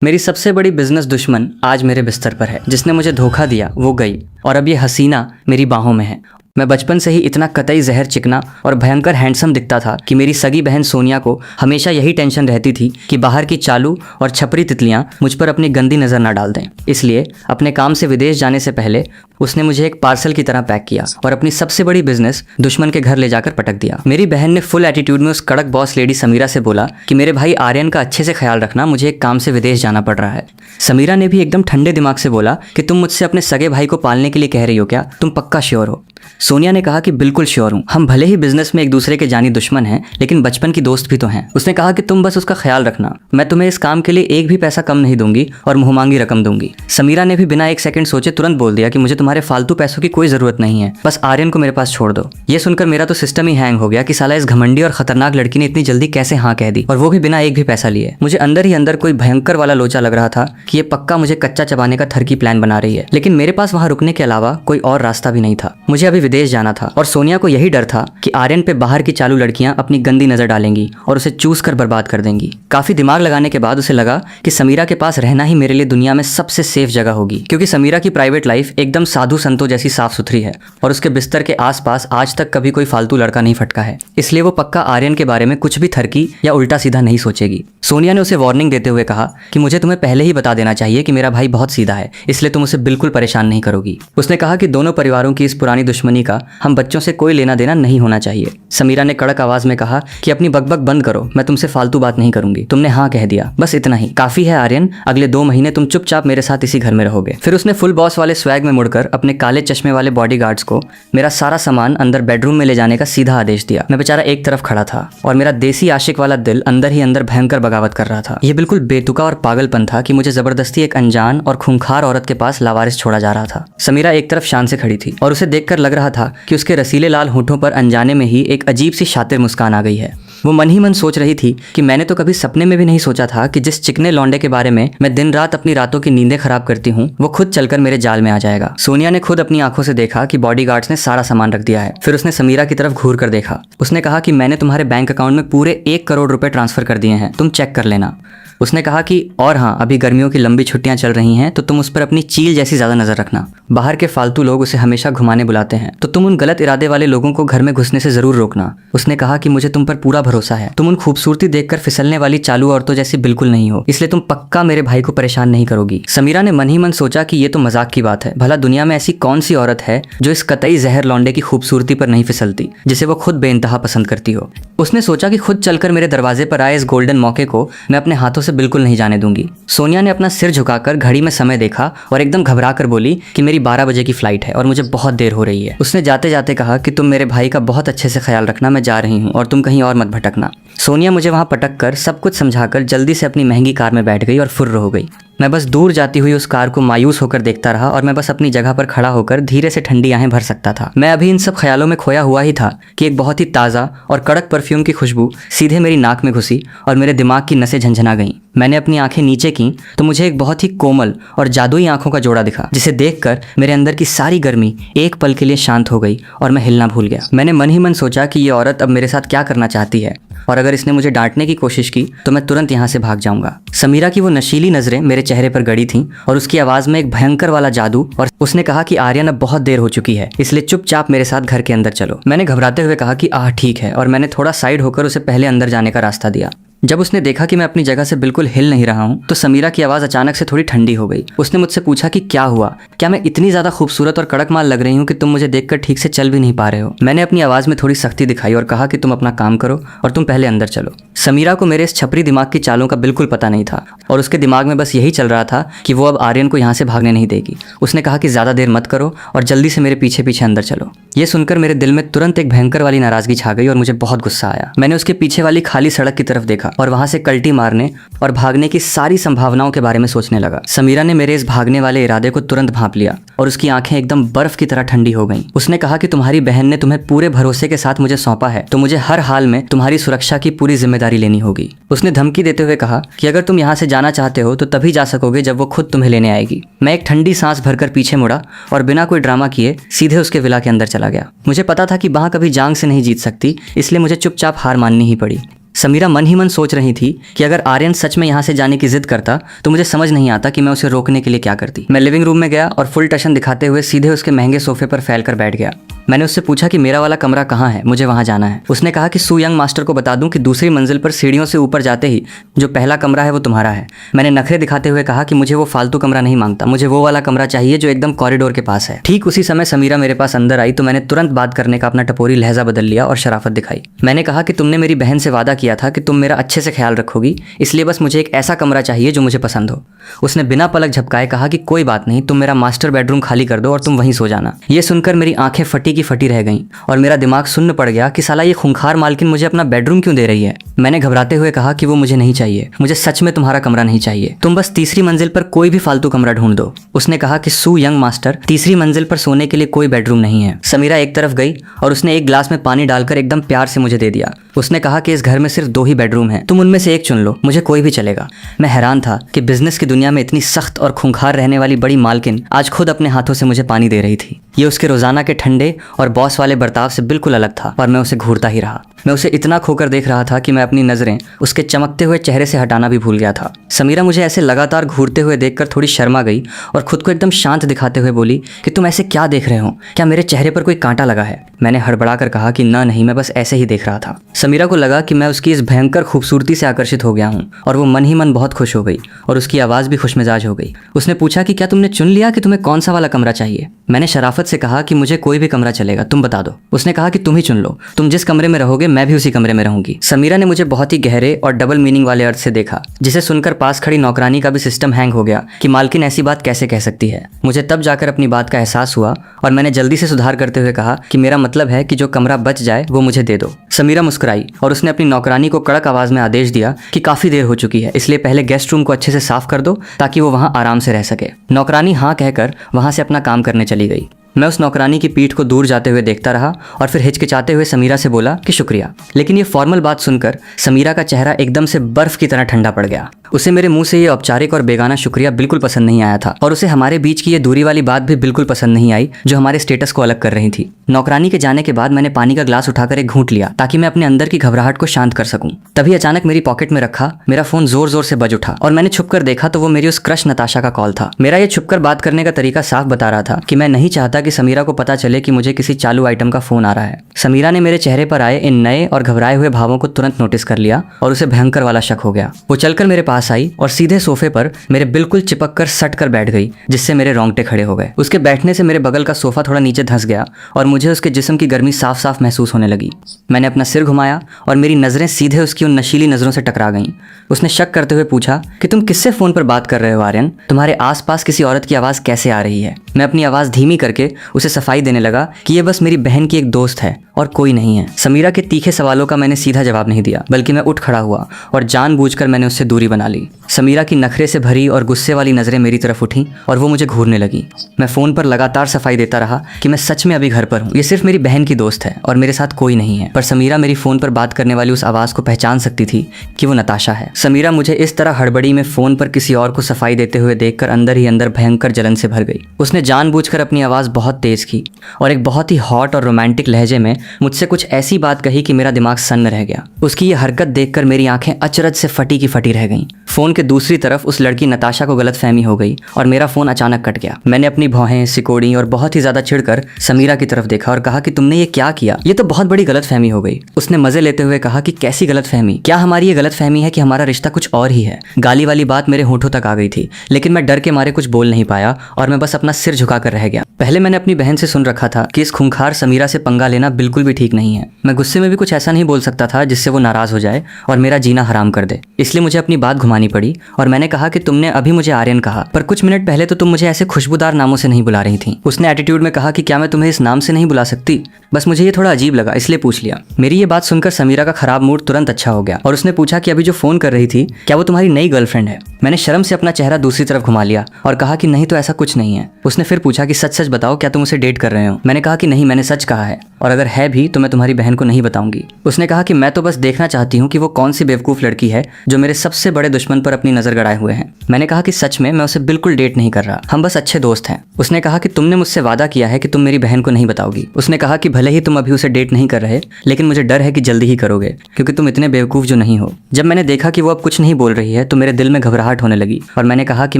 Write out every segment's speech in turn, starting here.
मेरी सबसे बड़ी बिजनेस दुश्मन आज मेरे बिस्तर पर है। जिसने मुझे धोखा दिया वो गई और अब ये हसीना मेरी बाहों में है। मैं बचपन से ही इतना कतई जहर चिकना और भयंकर हैंडसम दिखता था कि मेरी सगी बहन सोनिया को हमेशा यही टेंशन रहती थी कि बाहर की चालू और छपरी तितलियां मुझ पर अपनी गंदी नज़र न डाल दें। इसलिए अपने काम से विदेश जाने से पहले उसने मुझे एक पार्सल की तरह पैक किया और अपनी सबसे बड़ी बिजनेस दुश्मन के घर ले जाकर पटक दिया। मेरी बहन ने फुल एटीट्यूड में उस कड़क बॉस लेडी समीरा से बोला कि मेरे भाई आर्यन का अच्छे से ख्याल रखना, मुझे एक काम से विदेश जाना पड़ रहा है। समीरा ने भी एकदम ठंडे दिमाग से बोला कि तुम मुझसे अपने सगे भाई को पालने के लिए कह रही हो क्या? तुम पक्का श्योर हो? सोनिया ने कहा कि बिल्कुल श्योर हूँ। हम भले ही बिजनेस में एक दूसरे के जानी दुश्मन हैं, लेकिन बचपन की दोस्त भी तो हैं। उसने कहा कि तुम बस उसका ख्याल रखना, मैं तुम्हें इस काम के लिए एक भी पैसा कम नहीं दूंगी और मुंहमांगी रकम दूंगी। समीरा ने भी बिना एक सेकंड सोचे तुरंत बोल दिया कि मुझे तुम्हारे फालतू पैसों की कोई जरूरत नहीं है, बस आर्यन को मेरे पास छोड़ दो। ये सुनकर मेरा तो सिस्टम ही हैंग हो गया कि साला इस घमंडी और खतरनाक लड़की ने इतनी जल्दी कैसे हाँ कह दी, और वो भी बिना एक भी पैसा लिए। मुझे अंदर ही अंदर कोई भयंकर वाला लोचा लग रहा था कि ये पक्का मुझे कच्चा चबाने का थरकी प्लान बना रही है, लेकिन मेरे पास वहां रुकने के अलावा कोई और रास्ता भी नहीं था। मुझे अभी विदेश जाना था और सोनिया को यही डर था कि आर्यन पे बाहर की चालू लड़कियां अपनी गंदी नजर डालेंगी और उसे चूस कर बर्बाद कर देंगी। काफी दिमाग लगाने के बाद उसे लगा कि समीरा के पास रहना ही मेरे लिए दुनिया में सबसे सेफ जगह होगी, क्योंकि समीरा की प्राइवेट लाइफ एकदम साधु संतों जैसी साफ सुथरी है और उसके बिस्तर के आसपास आज तक कभी कोई फालतू लड़का नहीं फटका है। इसलिए वो पक्का आर्यन के बारे में कुछ भी थरकी या उल्टा सीधा नहीं सोचेगी। सोनिया ने उसे वार्निंग देते हुए कहा कि मुझे तुम्हें पहले ही बता देना चाहिए कि मेरा भाई बहुत सीधा है, इसलिए तुम उसे बिल्कुल परेशान नहीं करोगी। उसने कहा कि दोनों परिवारों की इस पुरानी दुश्मनी का हम बच्चों से कोई लेना देना नहीं होना चाहिए। समीरा ने कड़क आवाज में कहा कि अपनी बकबक बंद करो, मैं तुमसे फालतू बात नहीं करूंगी। तुमने हाँ कह दिया, बस इतना ही काफी है आर्यन। अगले 2 महीने तुम चुपचाप मेरे साथ इसी घर में रहोगे। फिर उसने फुल बॉस वाले स्वैग में मुड़कर अपने काले चश्मे वाले बॉडीगार्ड्स को मेरा सारा सामान अंदर बेडरूम में ले जाने का सीधा आदेश दिया। मैं बेचारा एक तरफ खड़ा था और मेरा देसी आशिक वाला दिल अंदर ही अंदर भयंकर बगावत कर रहा था। यह बिल्कुल बेतुका और पागलपन था कि मुझे जबरदस्ती एक अनजान और खूंखार औरत के पास लावारिस छोड़ा जा रहा था। समीरा एक तरफ शान से खड़ी थी और उसे देखकर लग रहा था कि उसके रसीले लाल होठों पर अनजाने में ही एक अजीब सी शातिर मुस्कान आ गई है। वो मन ही मन सोच रही थी कि मैंने तो कभी सपने में भी नहीं सोचा था कि जिस चिकने लौंडे के बारे में मैं दिन रात अपनी रातों की नींदें खराब करती हूँ, वो खुद चलकर मेरे जाल में आ जाएगा। सोनिया ने खुद अपनी आंखों से देखा कि बॉडीगार्ड्स ने सारा सामान रख दिया है। फिर उसने समीरा की तरफ घूर कर देखा। उसने कहा कि मैंने तुम्हारे बैंक अकाउंट में पूरे 1 करोड़ रुपए ट्रांसफर कर दिए हैं, तुम चेक कर लेना। उसने कहा कि और हाँ, अभी गर्मियों की लंबी छुट्टियां चल रही हैं, तो तुम उस पर अपनी चील जैसी ज्यादा नजर रखना। बाहर के फालतू लोग उसे हमेशा घुमाने बुलाते हैं, तो तुम उन गलत इरादे वाले लोगों को घर में घुसने से जरूर रोकना। उसने कहा कि मुझे तुम पर पूरा भरोसा है, तुम उन खूबसूरती देखकर फिसलने वाली चालू औरतों जैसी बिल्कुल नहीं हो, इसलिए तुम पक्का मेरे भाई को परेशान नहीं करोगी। समीरा ने मन ही मन सोचा कि ये तो मजाक की बात है। भला दुनिया में ऐसी कौन सी औरत है जो इस कतई जहर लौंडे की खूबसूरती पर नहीं फिसलती, जिसे वो खुद बेइंतहा पसंद करती हो। उसने सोचा कि खुद चलकर मेरे दरवाजे पर आए इस गोल्डन मौके को मैं अपने हाथों से बिल्कुल नहीं जाने दूंगी। सोनिया ने अपना सिर झुकाकर घड़ी में समय देखा और एकदम घबरा कर बोली कि मेरी 12 बजे की फ्लाइट है और मुझे बहुत देर हो रही है। उसने जाते जाते कहा कि तुम मेरे भाई का बहुत अच्छे से ख्याल रखना, मैं जा रही हूँ और तुम कहीं और मत भटकना। सोनिया मुझे वहां पटक कर सब कुछ समझाकर जल्दी से अपनी महंगी कार में बैठ गई और फुर्र हो गई। मैं बस दूर जाती हुई उस कार को मायूस होकर देखता रहा और मैं बस अपनी जगह पर खड़ा होकर धीरे से ठंडी आहें भर सकता था। मैं अभी इन सब ख्यालों में खोया हुआ ही था कि एक बहुत ही ताज़ा और कड़क परफ्यूम की खुशबू सीधे मेरी नाक में घुसी और मेरे दिमाग की नसें झंझना गईं। मैंने अपनी आंखें नीचे की तो मुझे एक बहुत ही कोमल और जादुई आंखों का जोड़ा दिखा, जिसे देखकर मेरे अंदर की सारी गर्मी एक पल के लिए शांत हो गई और मैं हिलना भूल गया। मैंने मन ही मन सोचा कि ये औरत अब मेरे साथ क्या करना चाहती है, और अगर इसने मुझे डांटने की कोशिश की तो मैं तुरंत यहाँ से भाग जाऊंगा। समीरा की वो नशीली नजरें मेरे चेहरे पर गड़ी थीं और उसकी आवाज में एक भयंकर वाला जादू, और उसने कहा कि आर्यन अब बहुत देर हो चुकी है, इसलिए चुपचाप मेरे साथ घर के अंदर चलो। मैंने घबराते हुए कहा कि ठीक है, और मैंने थोड़ा साइड होकर उसे पहले अंदर जाने का रास्ता दिया। जब उसने देखा कि मैं अपनी जगह से बिल्कुल हिल नहीं रहा हूँ, तो समीरा की आवाज़ अचानक से थोड़ी ठंडी हो गई। उसने मुझसे पूछा कि क्या हुआ, क्या मैं इतनी ज़्यादा खूबसूरत और कड़क माल लग रही हूँ कि तुम मुझे देखकर ठीक से चल भी नहीं पा रहे हो। मैंने अपनी आवाज़ में थोड़ी सख्ती दिखाई और कहा कि तुम अपना काम करो और तुम पहले अंदर चलो। समीरा को मेरे इस छपरी दिमाग की चालों का बिल्कुल पता नहीं था और उसके दिमाग में बस यही चल रहा था कि वो अब आर्यन को यहाँ से भागने नहीं देगी। उसने कहा कि ज़्यादा देर मत करो और जल्दी से मेरे पीछे पीछे अंदर चलो। ये सुनकर मेरे दिल में तुरंत एक भयंकर वाली नाराज़गी छा गई और मुझे बहुत गुस्सा आया। मैंने उसके पीछे वाली खाली सड़क की तरफ देखा और वहाँ से कल्टी मारने और भागने की सारी संभावनाओं के बारे में सोचने लगा। समीरा ने मेरे इस भागने वाले इरादे को तुरंत भांप लिया और उसकी आंखें एकदम बर्फ की तरह ठंडी हो गईं। उसने कहा कि तुम्हारी बहन ने तुम्हें पूरे भरोसे के साथ मुझे सौंपा है, तो मुझे हर हाल में तुम्हारी सुरक्षा की पूरी जिम्मेदारी लेनी होगी। उसने धमकी देते हुए कहा कि अगर तुम यहाँ से जाना चाहते हो तो तभी जा सकोगे जब वो खुद तुम्हें लेने आएगी। मैं एक ठंडी सांस भरकर पीछे मुड़ा और बिना कोई ड्रामा किए सीधे उसके विला के अंदर चला गया। मुझे पता था कि वहां कभी जांग से नहीं जीत सकती, इसलिए मुझे चुपचाप हार माननी ही पड़ी। समीरा मन ही मन सोच रही थी कि अगर आर्यन सच में यहाँ से जाने की जिद करता तो मुझे समझ नहीं आता कि मैं उसे रोकने के लिए क्या करती। मैं लिविंग रूम में गया और फुल टशन दिखाते हुए सीधे उसके महंगे सोफे पर फैलकर बैठ गया। मैंने उससे पूछा कि मेरा वाला कमरा कहाँ है, मुझे वहाँ जाना है। उसने कहा कि सू यंग मास्टर को बता दूं कि दूसरी मंजिल पर सीढ़ियों से ऊपर जाते ही जो पहला कमरा है वो तुम्हारा है। मैंने नखरे दिखाते हुए कहा कि मुझे वो फालतू कमरा नहीं मांगता, मुझे वो वाला कमरा चाहिए जो एकदम कॉरिडोर के पास है। ठीक उसी समय समीरा मेरे पास अंदर आई तो मैंने तुरंत बात करने का अपना टपोरी लहजा बदल लिया और शराफत दिखाई। मैंने कहा कि तुमने मेरी बहन से वादा किया था कि तुम मेरा अच्छे से ख्याल रखोगी, इसलिए बस मुझे एक ऐसा कमरा चाहिए जो मुझे पसंद हो। उसने बिना पलक झपकाए कहा कि कोई बात नहीं, तुम मेरा मास्टर बेडरूम खाली कर दो और तुम वहीं सो जाना। ये सुनकर मेरी आंखें फटी की फटी रह गईं और मेरा दिमाग सुन्न पड़ गया कि साला ये खूंखार मालकिन मुझे अपना बेडरूम क्यों दे रही है। मैंने घबराते हुए कहा कि वो मुझे नहीं चाहिए, मुझे सच में तुम्हारा कमरा नहीं चाहिए, तुम बस तीसरी मंजिल पर कोई भी फालतू कमरा ढूंढ दो। उसने कहा कि सू यंग मास्टर, तीसरी मंजिल पर सोने के लिए कोई बेडरूम नहीं है। समीरा एक तरफ गई और उसने एक ग्लास में पानी डालकर एकदम प्यार से मुझे दे दिया। उसने कहा कि इस घर में सिर्फ 2 ही बेडरूम हैं, तुम उनमें से एक चुन लो, मुझे कोई भी चलेगा। मैं हैरान था कि बिजनेस की दुनिया में इतनी सख्त और खूंखार रहने वाली बड़ी मालकिन आज खुद अपने हाथों से मुझे पानी दे रही थी। ये उसके रोजाना के ठंडे और बॉस वाले बर्ताव से बिल्कुल अलग था और मैं उसे घूरता ही रहा। मैं उसे इतना खोकर देख रहा था कि मैं अपनी नजरें उसके चमकते हुए चेहरे से हटाना भी भूल गया था। समीरा मुझे ऐसे लगातार घूरते हुए देखकर थोड़ी शर्मा गई और खुद को एकदम शांत दिखाते हुए बोली कि तुम ऐसे क्या देख रहे हो, क्या मेरे चेहरे पर कोई कांटा लगा है? मैंने हड़बड़ा कर कहा कि ना नहीं, मैं बस ऐसे ही देख रहा था। समीरा को लगा कि मैं उसकी इस भयंकर खूबसूरती से आकर्षित हो गया हूँ और वो मन ही मन बहुत खुश हो गई और उसकी आवाज़ भी खुशमिजाज हो गई। उसने पूछा कि क्या तुमने चुन लिया कि तुम्हें कौन सा वाला कमरा चाहिए? मैंने शराफत से कहा कि मुझे कोई भी कमरा चलेगा, तुम बता दो। उसने कहा कि तुम ही चुन लो, तुम जिस कमरे में रहोगे मैं भी उसी कमरे में रहूंगी। समीरा ने मुझे बहुत ही गहरे और डबल मीनिंग वाले अर्थ से देखा, जिसे सुनकर पास खड़ी नौकरानी का भी सिस्टम हैंग हो गया कि मालकिन ऐसी बात कैसे कह सकती है। मुझे तब जाकर अपनी बात का एहसास हुआ और मैंने जल्दी से सुधार करते हुए कहा कि मेरा मतलब है कि जो कमरा बच जाए वो मुझे दे दो। समीरा मुस्कुराई और उसने अपनी नौकरानी को कड़क आवाज में आदेश दिया कि काफी देर हो चुकी है, इसलिए पहले गेस्ट रूम को अच्छे से साफ कर दो ताकि वो वहां आराम से रह सके। नौकरानी हाँ कहकर वहां से अपना काम करने चली गई। मैं उस नौकरानी की पीठ को दूर जाते हुए देखता रहा और फिर हिचकिचाते हुए समीरा से बोला कि शुक्रिया। लेकिन ये फॉर्मल बात सुनकर समीरा का चेहरा एकदम से बर्फ की तरह ठंडा पड़ गया। उसे मेरे मुंह से ये औपचारिक और बेगाना शुक्रिया बिल्कुल पसंद नहीं आया था और उसे हमारे बीच की ये दूरी वाली बात भी बिल्कुल पसंद नहीं आई जो हमारे स्टेटस को अलग कर रही थी। नौकरानी के जाने के बाद मैंने पानी का ग्लास उठाकर एक घूंट लिया ताकि मैं अपने अंदर की घबराहट को शांत कर सकूं। तभी अचानक मेरी पॉकेट में रखा मेरा फोन जोर जोर से बज उठा और मैंने छुपकर देखा तो वो मेरी उस क्रश नताशा का कॉल था। मेरा ये छुपकर बात करने का तरीका साफ बता रहा था कि मैं नहीं चाहता कि समीरा को पता चले कि मुझे किसी चालू आइटम का फोन आ रहा है। समीरा ने मेरे चेहरे पर आए इन नए और घबराए हुए भावों को तुरंत नोटिस कर लिया और उसे भयंकर वाला शक हो गया। वो चलकर मेरे पास आई और सीधे सोफे पर मेरे बिल्कुल चिपक कर सट कर बैठ गई, जिससे मेरे रोंगटे खड़े हो गए। उसके बैठने से मेरे बगल का सोफा थोड़ा नीचे धंस गया और मुझे उसके जिस्म की गर्मी साफ साफ महसूस होने लगी। मैंने अपना सिर घुमाया और मेरी नजरें सीधे उसकी उन नशीली नजरों से टकरा गईं। उसने शक करते हुए पूछा कि तुम किससे फोन पर बात कर रहे हो आर्यन? तुम्हारे आसपास किसी औरत की आवाज कैसे आ रही है? मैं अपनी आवाज धीमी करके उसे सफाई देने लगा कि ये बस मेरी बहन की एक दोस्त है और कोई नहीं है। समीरा के तीखे सवालों का मैंने सीधा जवाब नहीं दिया, बल्कि मैं उठ खड़ा हुआ और जानबूझकर मैंने उससे दूरी बना ली। समीरा की नखरे से भरी और गुस्से वाली नजरें मेरी तरफ उठी और वो मुझे घूरने लगी। मैं फोन पर लगातार सफाई देता रहा कि मैं सच में अभी घर पर हूँ, ये सिर्फ मेरी बहन की दोस्त है और मेरे साथ कोई नहीं है। पर समीरा मेरी फोन पर बात करने वाली उस आवाज को पहचान सकती थी कि वो नताशा है। समीरा मुझे इस तरह हड़बड़ी में फोन पर किसी और को सफाई देते हुए देखकर अंदर ही अंदर भयंकर जलन से भर गई। उसने जानबूझकर अपनी आवाज बहुत तेज की और एक बहुत ही हॉट और रोमांटिक लहजे में मुझसे कुछ ऐसी बात कही कि मेरा दिमाग सन्न रह गया। उसकी ये हरकत देखकर मेरी आंखें अचरज से फटी की फटी रह गईं। फोन के दूसरी तरफ उस लड़की नताशा को गलतफहमी हो गई और मेरा फोन अचानक कट गया। मैंने अपनी भौहें सिकोड़ी और बहुत ही ज्यादा चिढ़कर समीरा की तरफ देखा और कहा कि तुमने ये क्या किया? ये तो बहुत बड़ी गलतफहमी हो गई। उसने मजे लेते हुए कहा कि कैसी गलतफहमी? क्या हमारी ये गलतफहमी है कि हमारा रिश्ता कुछ और ही है? गाली वाली बात मेरे होठों तक आ गई थी, लेकिन मैं डर के मारे कुछ बोल नहीं पाया और मैं बस अपना सिर झुकाकर रह गया। पहले मैंने अपनी बहन से सुन रखा था कि इस खूंखार समीरा से पंगा लेना बिल्कुल भी ठीक नहीं है। मैं गुस्से में भी कुछ ऐसा नहीं बोल सकता था जिससे वो नाराज हो जाए और मेरा जीना हराम कर दे, इसलिए मुझे अपनी बात घुमानी पड़ी और मैंने कहा कि तुमने अभी मुझे आर्यन कहा, पर कुछ मिनट पहले तो तुम मुझे ऐसे खुशबूदार नामों से नहीं बुला रही थी। उसने एटीट्यूड में कहा कि क्या मैं तुम्हें इस नाम से नहीं बुला सकती? बस मुझे ये थोड़ा अजीब लगा इसलिए पूछ लिया। मेरी ये बात सुनकर समीरा का खराब मूड तुरंत अच्छा हो गया और उसने पूछा कि अभी जो फोन कर रही थी क्या वो तुम्हारी नई गर्लफ्रेंड है? मैंने शर्म से अपना चेहरा दूसरी तरफ घुमा लिया और कहा कि नहीं तो ऐसा कुछ नहीं है। उसने फिर पूछा कि सच सच बताओ, क्या तुम उसे डेट कर रहे हो? मैंने कहा कि नहीं, मैंने सच कहा है। और अगर है भी तो मैं तुम्हारी बहन को नहीं बताऊंगी। उसने कहा कि मैं तो बस देखना चाहती हूँ कि वो कौन सी बेवकूफ़ लड़की है जो मेरे सबसे बड़े दुश्मन पर अपनी नज़र गड़ाए हुए हैं। मैंने कहा कि सच में मैं उसे बिल्कुल डेट नहीं कर रहा, हम बस अच्छे दोस्त हैं। उसने कहा कि तुमने मुझसे वादा किया है कि तुम मेरी बहन को नहीं बताओगी। उसने कहा कि भले ही तुम अभी उसे डेट नहीं कर रहे, लेकिन मुझे डर है कि जल्दी ही करोगे क्योंकि तुम इतने बेवकूफ़ जो नहीं हो। जब मैंने देखा कि वो अब कुछ नहीं बोल रही है तो मेरे दिल में घबराहट होने लगी और मैंने कहा कि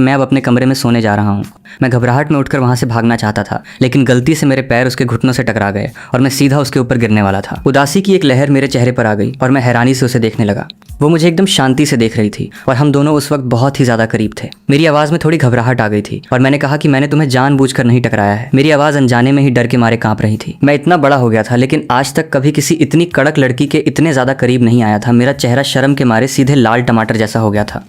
मैं अब अपने कमरे में सोने जा रहा हूँ। मैं घबराहट में उठकर वहाँ से भागना चाहता था, लेकिन गलती से मेरे पैर उसके घुटनों से टकरा गए और मैं सीधा उसके ऊपर गिरने वाला था। उदासी की एक लहर मेरे चेहरे पर आ गई और मैं हैरानी से उसे देखने लगा। वो मुझे एकदम शांति से देख रही थी और हम दोनों उस वक्त बहुत ही ज़्यादा करीब थे। मेरी आवाज़ में थोड़ी घबराहट आ गई थी और मैंने कहा कि मैंने तुम्हें जानबूझकर नहीं टकराया है। मेरी आवाज़ अनजाने में ही डर के मारे कांप रही थी। मैं इतना बड़ा हो गया था, लेकिन आज तक कभी किसी इतनी कड़क लड़की के इतने ज़्यादा करीब नहीं आया था। मेरा चेहरा शर्म के मारे सीधे लाल टमाटर जैसा हो गया था।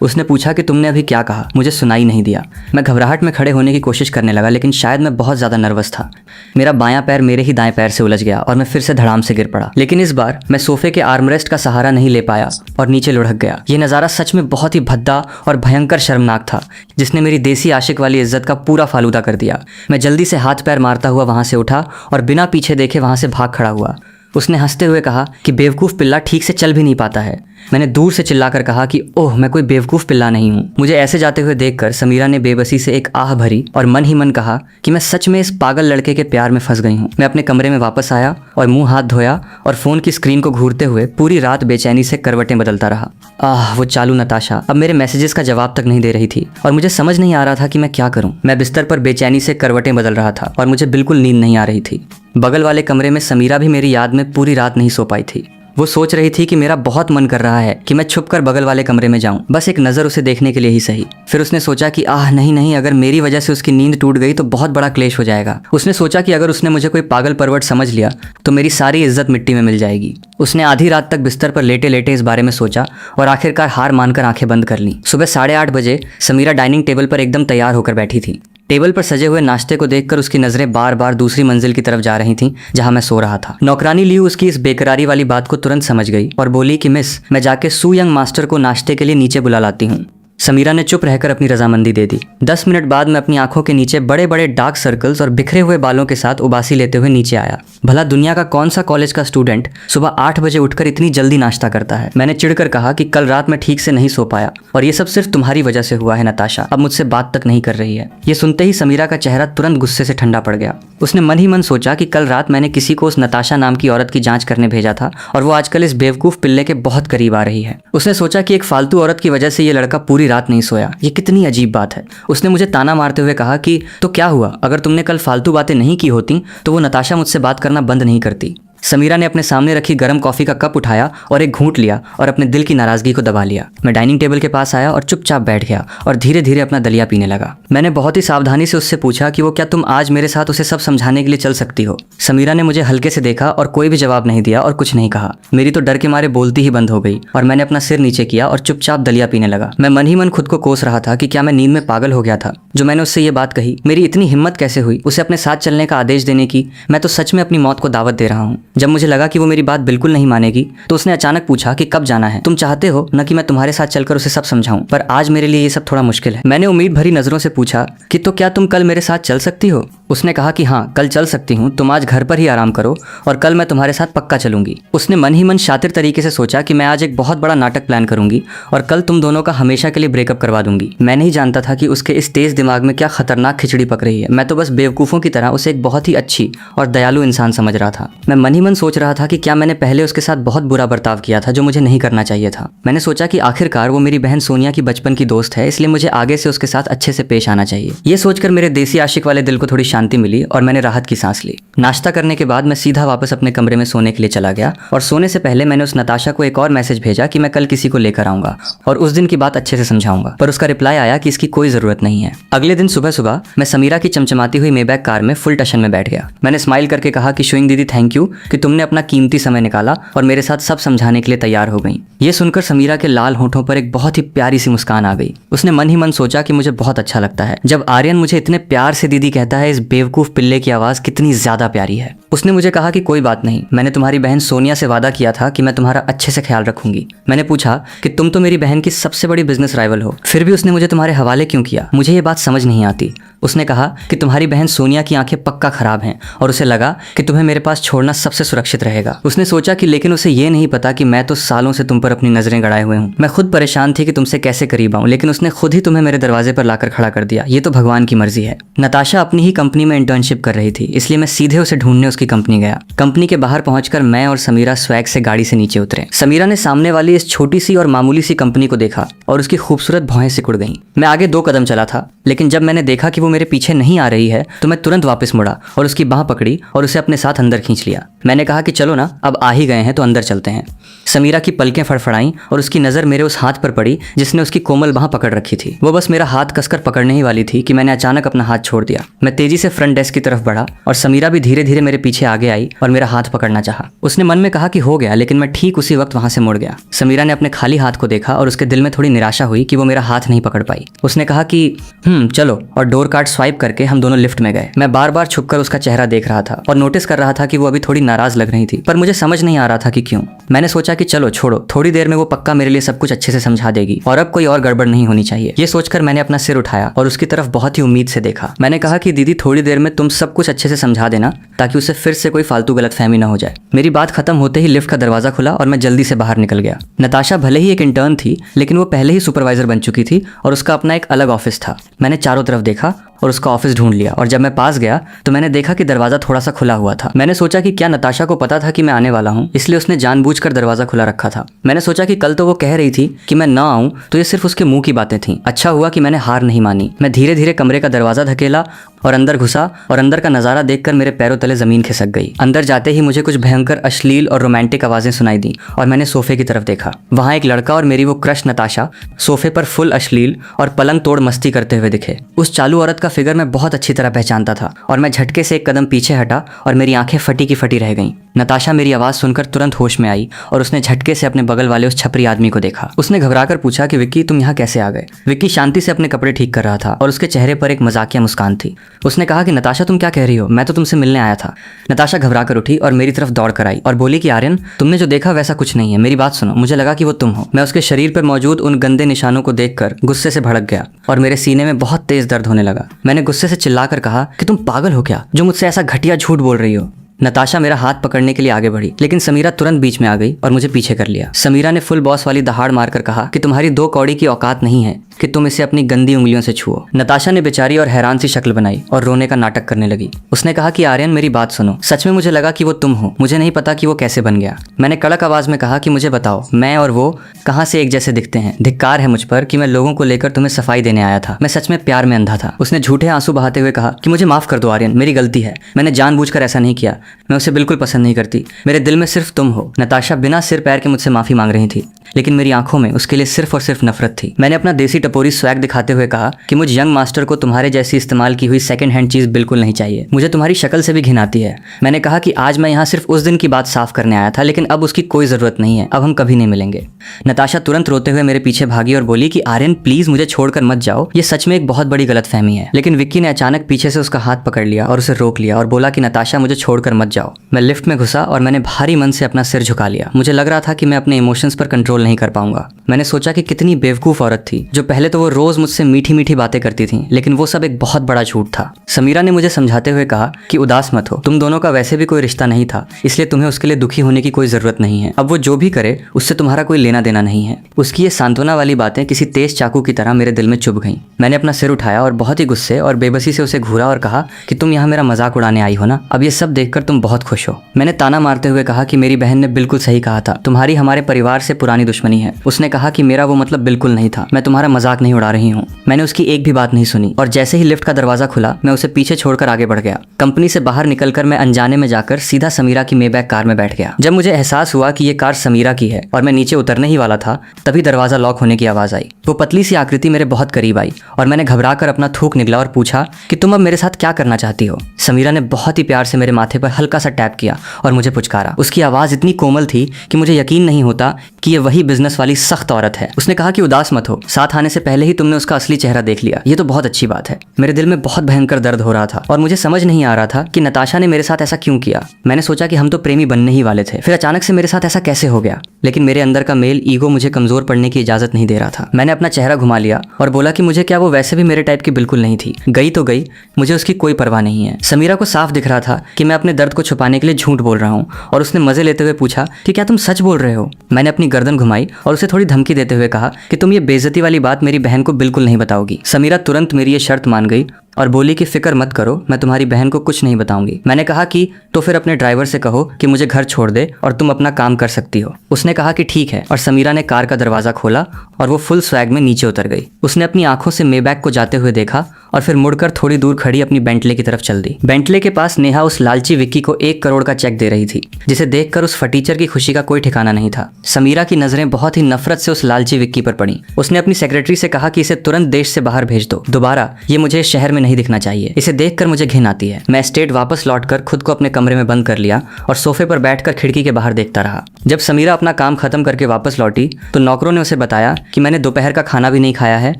उसने पूछा कि तुमने अभी क्या कहा। मुझे सुनाई नहीं दिया। मैं घबराहट में खड़े होने की कोशिश करने लगा, लेकिन शायद मैं बहुत ज़्यादा नर्वस था। मेरा बायां पैर मेरे ही दाएं पैर से उलझ गया और मैं फिर से धड़ाम से गिर पड़ा। लेकिन इस बार मैं सोफे के आर्मरेस्ट का सहारा नहीं ले पाया और नीचे लुढ़क गया। ये नज़ारा सच में बहुत ही भद्दा और भयंकर शर्मनाक था, जिसने मेरी देसी आशिक वाली इज्जत का पूरा फालूदा कर दिया। मैं जल्दी से हाथ पैर मारता हुआ वहाँ से उठा और बिना पीछे देखे वहाँ से भाग खड़ा हुआ। उसने हंसते हुए कहा कि बेवकूफ़ पिल्ला ठीक से चल भी नहीं पाता है। मैंने दूर से चिल्लाकर कहा कि ओह, मैं कोई बेवकूफ़ पिल्ला नहीं हूँ। मुझे ऐसे जाते हुए देखकर समीरा ने बेबसी से एक आह भरी और मन ही मन कहा कि मैं सच में इस पागल लड़के के प्यार में फंस गई हूँ। मैं अपने कमरे में वापस आया और मुंह हाथ धोया और फ़ोन की स्क्रीन को घूरते हुए पूरी रात बेचैनी से करवटें बदलता रहा। वो चालू नताशा अब मेरे मैसेजेस का जवाब तक नहीं दे रही थी और मुझे समझ नहीं आ रहा था कि मैं क्या करूँ। मैं बिस्तर पर बेचैनी से करवटें बदल रहा था और मुझे बिल्कुल नींद नहीं आ रही थी। बगल वाले कमरे में समीरा भी मेरी याद में पूरी रात नहीं सो पाई थी। वो सोच रही थी कि मेरा बहुत मन कर रहा है कि मैं छुपकर बगल वाले कमरे में जाऊं, बस एक नज़र उसे देखने के लिए ही सही। फिर उसने सोचा कि नहीं, अगर मेरी वजह से उसकी नींद टूट गई तो बहुत बड़ा क्लेश हो जाएगा। उसने सोचा कि अगर उसने मुझे कोई पागल परवट समझ लिया तो मेरी सारी इज्जत मिट्टी में मिल जाएगी। उसने आधी रात तक बिस्तर पर लेटे लेटे इस बारे में सोचा और आखिरकार हार मानकर आंखें बंद कर लीं। सुबह 8:30 बजे समीरा डाइनिंग टेबल पर एकदम तैयार होकर बैठी थी। टेबल पर सजे हुए नाश्ते को देखकर उसकी नजरें बार बार दूसरी मंजिल की तरफ जा रही थीं, जहां मैं सो रहा था। नौकरानी लियू उसकी इस बेकरारी वाली बात को तुरंत समझ गई और बोली कि मिस, मैं जाके सू यंग मास्टर को नाश्ते के लिए नीचे बुला लाती हूँ। समीरा ने चुप रहकर अपनी रजामंदी दे दी। 10 मिनट बाद मैं अपनी आंखों के नीचे बड़े बड़े डार्क सर्कल्स और बिखरे हुए बालों के साथ उबासी लेते हुए नीचे आया। भला दुनिया का कौन सा कॉलेज का स्टूडेंट सुबह 8 बजे उठकर इतनी जल्दी नाश्ता करता है। मैंने चिढ़कर कहा कि कल रात मैं ठीक से नहीं सो पाया और ये सब सिर्फ तुम्हारी वजह से हुआ है नताशा, अब मुझसे बात तक नहीं कर रही है। ये सुनते ही समीरा का चेहरा तुरंत गुस्से से ठंडा पड़ गया। उसने मन ही मन सोचा कि कल रात मैंने किसी को उस नताशा नाम की औरत की जांच करने भेजा था और वो आजकल इस बेवकूफ पिल्ले के बहुत करीब आ रही है। उसने सोचा कि एक फालतू औरत की वजह से ये लड़का पूरी रात नहीं सोया। ये कितनी अजीब बात है। उसने मुझे ताना मारते हुए कहा कि तो क्या हुआ, अगर तुमने कल फालतू बातें नहीं की होती तो वो नताशा मुझसे बात करना बंद नहीं करती। समीरा ने अपने सामने रखी गर्म कॉफी का कप उठाया और एक घूंट लिया और अपने दिल की नाराजगी को दबा लिया। मैं डाइनिंग टेबल के पास आया और चुपचाप बैठ गया और धीरे धीरे अपना दलिया पीने लगा। मैंने बहुत ही सावधानी से उससे पूछा कि वो क्या तुम आज मेरे साथ उसे सब समझाने के लिए चल सकती हो। समीरा ने मुझे हल्के से देखा और कोई भी जवाब नहीं दिया और कुछ नहीं कहा। मेरी तो डर के मारे बोलती ही बंद हो गई और मैंने अपना सिर नीचे किया और चुपचाप दलिया पीने लगा। मैं मन ही मन खुद को कोस रहा था कि क्या मैं नींद में पागल हो गया था जो मैंने उससे ये बात कही। मेरी इतनी हिम्मत कैसे हुई उसे अपने साथ चलने का आदेश देने की। मैं तो सच में अपनी मौत को दावत दे रहा हूँ। जब मुझे लगा कि वो मेरी बात बिल्कुल नहीं मानेगी तो उसने अचानक पूछा कि कब जाना है। तुम चाहते हो न कि मैं तुम्हारे साथ चलकर उसे सब समझाऊं, पर आज मेरे लिए ये सब थोड़ा मुश्किल है। मैंने उम्मीद भरी नजरों से पूछा कि तो क्या तुम कल मेरे साथ चल सकती हो। उसने कहा कि हाँ, कल चल सकती हूँ, तुम आज घर पर ही आराम करो और कल मैं तुम्हारे साथ पक्का चलूंगी। उसने मन ही मन शातिर तरीके से सोचा कि मैं आज एक बहुत बड़ा नाटक प्लान करूंगी और कल तुम दोनों का हमेशा के लिए ब्रेकअप करवा दूंगी। मैं नहीं जानता था कि उसके इस तेज दिमाग में क्या खतरनाक खिचड़ी पक रही है। मैं तो बस बेवकूफ़ों की तरह उसे एक बहुत ही अच्छी और दयालु इंसान समझ रहा था। मैं मन ही मन सोच रहा था कि क्या मैंने पहले उसके साथ बहुत बुरा बर्ताव किया था जो मुझे नहीं करना चाहिए था। मैंने सोचा कि आखिरकार वो मेरी बहन सोनिया की बचपन की दोस्त है, इसलिए मुझे आगे से उसके साथ अच्छे से पेश आना चाहिए। ये सोचकर मेरे देसी आशिक वाले दिल को थोड़ी शांति मिली और मैंने राहत की सांस ली। नाश्ता करने के बाद मैं सीधा वापस अपने कमरे में सोने के लिए चला गया और सोने से पहले मैंने उस नताशा को एक और मैसेज भेजा कि मैं कल किसी को लेकर आऊंगा और उस दिन की बात अच्छे से समझाऊंगा, पर उसका रिप्लाई आया कि इसकी कोई जरूरत नहीं है। अगले दिन सुबह सुबह मैं समीरा की चमचमाती हुई मेबैक कार में फुल टशन में बैठ गया। मैंने स्माइल करके कहा कि शुइंग दीदी, थैंक यू कि तुमने अपना कीमती समय निकाला और मेरे साथ सब समझाने के लिए तैयार हो गई। ये सुनकर समीरा के लाल होठों पर एक बहुत ही प्यारी सी मुस्कान आ गई। उसने मन ही मन सोचा कि मुझे बहुत अच्छा लगता है जब आर्यन मुझे इतने प्यार से दीदी कहता है। इस बेवकूफ पिल्ले की आवाज कितनी ज्यादा प्यारी है। उसने मुझे कहा कि कोई बात नहीं, मैंने तुम्हारी बहन सोनिया से वादा किया था कि मैं तुम्हारा अच्छे से ख्याल रखूंगी। मैंने पूछा कि तुम तो मेरी बहन की सबसे बड़ी बिजनेस राइवल हो, फिर भी उसने मुझे तुम्हारे हवाले क्यों किया। मुझे ये बात समझ नहीं आती। उसने कहा कि तुम्हारी बहन सोनिया की आंखें पक्का खराब हैं और उसे लगा कि तुम्हें मेरे पास छोड़ना सबसे सुरक्षित रहेगा। उसने सोचा कि लेकिन उसे ये नहीं पता कि मैं तो सालों से तुम पर अपनी नजरें गड़ाए हुए हूँ। मैं खुद परेशान थी कि तुमसे कैसे करीब आऊं, लेकिन उसने खुद ही तुम्हें मेरे दरवाजे पर लाकर खड़ा कर दिया। ये तो भगवान की मर्जी है। नताशा अपनी ही कंपनी में इंटर्नशिप कर रही थी, इसलिए मैं सीधे उसे ढूंढने उसकी कंपनी गया। कंपनी के बाहर पहुंचकर मैं और समीरा स्वैग से गाड़ी से नीचे उतरे। समीरा ने सामने वाली इस छोटी सी और मामूली सी कंपनी को देखा और उसकी खूबसूरत भौहें सिकुड़ गईं। मैं आगे 2 कदम चला था, लेकिन जब मैंने देखा कि वो मेरे पीछे नहीं आ रही है तो मैं तुरंत वापस मुड़ा और उसकी बाह पकड़ी और उसे अपने साथ अंदर खींच लिया। मैंने कहा कि चलो ना, अब आ ही गए हैं तो अंदर चलते हैं। समीरा की पलकें फड़फड़ाईं और उसकी नज़र मेरे उस हाथ पर पड़ी जिसने उसकी कोमल बाह पकड़ रखी थी। वो बस मेरा हाथ कसकर पकड़ने ही वाली थी कि मैंने अचानक अपना हाथ छोड़ दिया। मैं तेजी से फ्रंट डेस्क की तरफ बढ़ा और समीरा भी धीरे धीरे मेरे पीछे आगे आई और मेरा हाथ पकड़ना चाहा। उसने मन में कहा कि हो गया, लेकिन मैं ठीक उसी वक्त वहां से मुड़ गया। समीरा ने अपने खाली हाथ को देखा और उसके दिल में थोड़ी निराशा हुई कि वो मेरा हाथ नहीं पकड़ पाई। उसने कहा कि चलो, और डोर कार्ड स्वाइप करके हम दोनों लिफ्ट में गए। मैं बार बार छुपकर उसका चेहरा देख रहा था और नोटिस कर रहा था कि वो अभी थोड़ी नाराज लग रही थी, पर मुझे समझ नहीं आ रहा था कि क्यों। मैंने सोचा कि चलो छोड़ो, थोड़ी देर में वो पक्का मेरे लिए सब कुछ अच्छे से समझा देगी और अब कोई और गड़बड़ नहीं होनी चाहिए। ये सोचकर मैंने अपना सिर उठाया और उसकी तरफ बहुत ही उम्मीद से देखा। मैंने कहा कि दीदी, थोड़ी देर में तुम सब कुछ अच्छे से समझा देना ताकि उसे फिर से कोई फालतू गलतफहमी ना हो जाए। मेरी बात खत्म होते ही लिफ्ट का दरवाजा खुला और मैं जल्दी से बाहर निकल गया। नताशा भले ही एक इंटर्न थी, लेकिन वो पहले ही सुपरवाइजर बन चुकी थी और उसका अपना एक अलग ऑफिस था। मैंने चारों तरफ देखा और उसका ऑफिस ढूंढ लिया और जब मैं पास गया तो मैंने देखा कि दरवाजा थोड़ा सा खुला हुआ था। मैंने सोचा कि क्या नताशा को पता था कि मैं आने वाला हूँ, इसलिए उसने जानबूझकर दरवाजा खुला रखा था। मैंने सोचा कि कल तो वो कह रही थी कि मैं ना आऊं तो ये सिर्फ उसके मुंह की बातें थीं। अच्छा हुआ कि मैंने हार नहीं मानी। मैं धीरे धीरे कमरे का दरवाजा धकेला और अंदर घुसा और अंदर का नजारा देखकर मेरे पैरों तले जमीन खिसक गई। अंदर जाते ही मुझे कुछ भयंकर अश्लील और रोमांटिक आवाजें सुनाई दी और मैंने सोफे की तरफ देखा। वहां एक लड़का और मेरी वो क्रश नताशा सोफे पर फुल अश्लील और पलंग तोड़ मस्ती करते हुए दिखे। उस चालू औरत का फिगर मैं बहुत अच्छी तरह पहचानता था और मैं झटके से एक कदम पीछे हटा और मेरी आंखें फटी की फटी रह गईं। नताशा मेरी आवाज सुनकर तुरंत होश में आई और उसने झटके से अपने बगल वाले उस छपरी आदमी को देखा। उसने घबराकर पूछा कि विक्की, तुम यहाँ कैसे आ गए? विक्की शांति से अपने कपड़े ठीक कर रहा था और उसके चेहरे पर एक मजाकिया मुस्कान थी। उसने कहा कि नताशा, तुम क्या कह रही हो? मैं तो तुमसे मिलने आया था। नताशा घबराकर उठी और मेरी तरफ दौड़ कर आई और बोली कि आर्यन, तुमने जो देखा वैसा कुछ नहीं है, मेरी बात सुनो। मुझे लगा कि वो तुम हो। मैं उसके शरीर पर मौजूद उन गंदे निशानों को देखकर गुस्से से भड़क गया और मेरे सीने में बहुत तेज दर्द होने लगा। मैंने गुस्से से चिल्लाकर कहा कि तुम पागल हो क्या, जो मुझसे ऐसा घटिया झूठ बोल रही हो? नताशा मेरा हाथ पकड़ने के लिए आगे बढ़ी, लेकिन समीरा तुरंत बीच में आ गई और मुझे पीछे कर लिया। समीरा ने फुल बॉस वाली दहाड़ मारकर कहा कि तुम्हारी 2 कौड़ी की औकात नहीं है कि तुम इसे अपनी गंदी उंगलियों से छुओ। नताशा ने बेचारी और हैरान सी शक्ल बनाई और रोने का नाटक करने लगी। उसने कहा कि आर्यन, मेरी बात सुनो, सच में मुझे लगा कि वो तुम हो। मुझे नहीं पता कि वो कैसे बन गया। मैंने कड़क आवाज में कहा कि मुझे बताओ, मैं और वो कहाँ से एक जैसे दिखते हैं? धिक्कार है मुझ पर कि मैं लोगों को लेकर तुम्हें सफाई देने आया था। मैं सच में प्यार में अंधा था। उसने झूठे आंसू बहाते हुए कहा कि मुझे माफ कर दो आर्यन, मेरी गलती है। मैंने जानबूझकर ऐसा नहीं किया। मैं उसे बिल्कुल पसंद नहीं करती। मेरे दिल में सिर्फ तुम हो। नताशा बिना सिर पैर के मुझसे माफी मांग रही थी, लेकिन मेरी आंखों में उसके लिए सिर्फ और सिर्फ नफरत थी। मैंने अपना देसी टपोरी स्वैग दिखाते हुए कहा कि मुझ यंग मास्टर को तुम्हारे जैसी इस्तेमाल की हुई सेकंड हैंड चीज बिल्कुल नहीं चाहिए। मुझे तुम्हारी शक्ल से भी घिन आती है। मैंने कहा कि आज मैं यहाँ सिर्फ उस दिन की बात साफ करने आया था, लेकिन अब उसकी कोई जरूरत नहीं है। अब हम कभी नहीं मिलेंगे। नताशा तुरंत रोते हुए मेरे पीछे भागी और बोली कि आर्यन, प्लीज मुझे छोड़कर मत जाओ। ये सच में एक बहुत बड़ी गलतफहमी है। लेकिन विक्की ने अचानक पीछे से उसका हाथ पकड़ लिया और उसे रोक लिया और बोला कि नताशा, मुझे छोड़कर मत जाओ। मैं लिफ्ट में घुसा और मैंने भारी मन से अपना सिर झुका लिया। मुझे लग रहा था कि मैं अपने इमोशंस पर कंट्रोल नहीं कर पाऊंगा। मैंने सोचा कि कितनी बेवकूफ औरत थी जो पहले तो वो रोज मुझसे मीठी मीठी बातें करती थी, लेकिन वो सब एक बहुत बड़ा झूठ था। समीरा ने मुझे समझाते हुए कहा कि उदास मत हो, तुम दोनों का वैसे भी कोई रिश्ता नहीं था, इसलिए तुम्हें उसके लिए दुखी होने की कोई जरूरत नहीं है। अब वो जो भी करे उससे तुम्हारा कोई लेना देना नहीं है। उसकी ये सांत्वना वाली बातें किसी तेज चाकू की तरह मेरे दिल में चुभ गईं। मैंने अपना सिर उठाया और बहुत ही गुस्से और बेबसी से उसे घूरा और कहा कि तुम यहाँ मेरा मजाक उड़ाने आई हो ना? अब ये सब देखकर तुम बहुत खुश हो। मैंने ताना मारते हुए कहा कि मेरी बहन ने बिल्कुल सही कहा था, तुम्हारी हमारे परिवार से पुरानी दुश्मनी है। उसने कहा कि मेरा वो मतलब बिल्कुल नहीं था, मैं तुम्हारा मजाक नहीं उड़ा रही हूँ। मैंने उसकी एक भी बात नहीं सुनी और जैसे ही लिफ्ट का दरवाजा खुला मैं उसे पीछे छोड़कर आगे बढ़ गया। कंपनी से बाहर निकलकर मैं अनजाने में जाकर सीधा समीरा की मेबैक कार में बैठ गया। जब मुझे एहसास हुआ कि ये कार समीरा की है और मैं नीचे उतरने ही वाला था, तभी दरवाजा लॉक होने की आवाज आई। वो पतली सी आकृति मेरे बहुत करीब आई और मैंने घबराकर अपना थूक निकला और पूछा कि तुम अब मेरे साथ क्या करना चाहती हो? समीरा ने बहुत ही प्यार से मेरे माथे पर हल्का सा टैप किया और मुझे पुचकारा। उसकी आवाज इतनी कोमल थी कि मुझे यकीन नहीं होता कि ये वही वही बिजनेस वाली सख्त औरत है। उसने कहा कि उदास मत हो, साथ आने से पहले ही तुमने उसका असली चेहरा देख लिया, ये तो बहुत अच्छी बात है। मेरे दिल में बहुत भयंकर दर्द हो रहा था और मुझे समझ नहीं आ रहा था कि नताशा ने मेरे साथ ऐसा क्यों किया। मैंने सोचा कि हम तो प्रेमी बनने ही वाले थे, फिर अचानक से मेरे साथ ऐसा कैसे हो गया। लेकिन मेरे अंदर का मेल ईगो मुझे कमजोर पड़ने की इजाजत नहीं दे रहा था। मैंने अपना चेहरा घुमा लिया और बोला कि मुझे क्या वो वैसे भी मेरे टाइप की बिल्कुल नहीं थी। गई तो गई, मुझे उसकी कोई परवाह नहीं है। समीरा को साफ दिख रहा था कि मैं अपने दर्द को छुपाने के लिए झूठ बोल रहा हूँ और उसने मजे लेते हुए पूछा कि क्या तुम सच बोल रहे हो। मैंने अपनी गर्दन घुमाई और उसे थोड़ी धमकी देते हुए कहा कि तुम ये बेइज्जती वाली बात मेरी बहन को बिल्कुल नहीं बताओगी। समीरा तुरंत मेरी ये शर्त मान गई और बोली कि फिक्र मत करो, मैं तुम्हारी बहन को कुछ नहीं बताऊंगी। मैंने कहा कि तो फिर अपने ड्राइवर से कहो कि मुझे घर छोड़ दे और तुम अपना काम कर सकती हो। उसने कहा कि ठीक है और समीरा ने कार का दरवाजा खोला और वो फुल स्वैग में नीचे उतर गई। उसने अपनी आंखों से मेबैक को जाते हुए देखा और फिर मुड़कर थोड़ी दूर खड़ी अपनी बेंटले की तरफ चल दी। बेंटले के पास नेहा उस लालची विक्की को 1 करोड़ का चेक दे रही थी, जिसे देखकर उस फटीचर की खुशी का कोई ठिकाना नहीं था। समीरा की नजरें बहुत ही नफरत से उस लालची विक्की पर पड़ी। उसने अपनी सेक्रेटरी से कहा कि इसे तुरंत देश से बाहर भेज दो, दोबारा ये मुझे इस शहर में नहीं दिखना चाहिए। इसे देखकर मुझे घिन आती है। मैं स्टेट वापस लौटकर खुद को अपने कमरे में बंद कर लिया और सोफे पर बैठकर खिड़की के बाहर देखता रहा। जब समीरा अपना काम खत्म करके वापस लौटी तो नौकरों ने उसे बताया कि मैंने दोपहर का खाना भी नहीं खाया है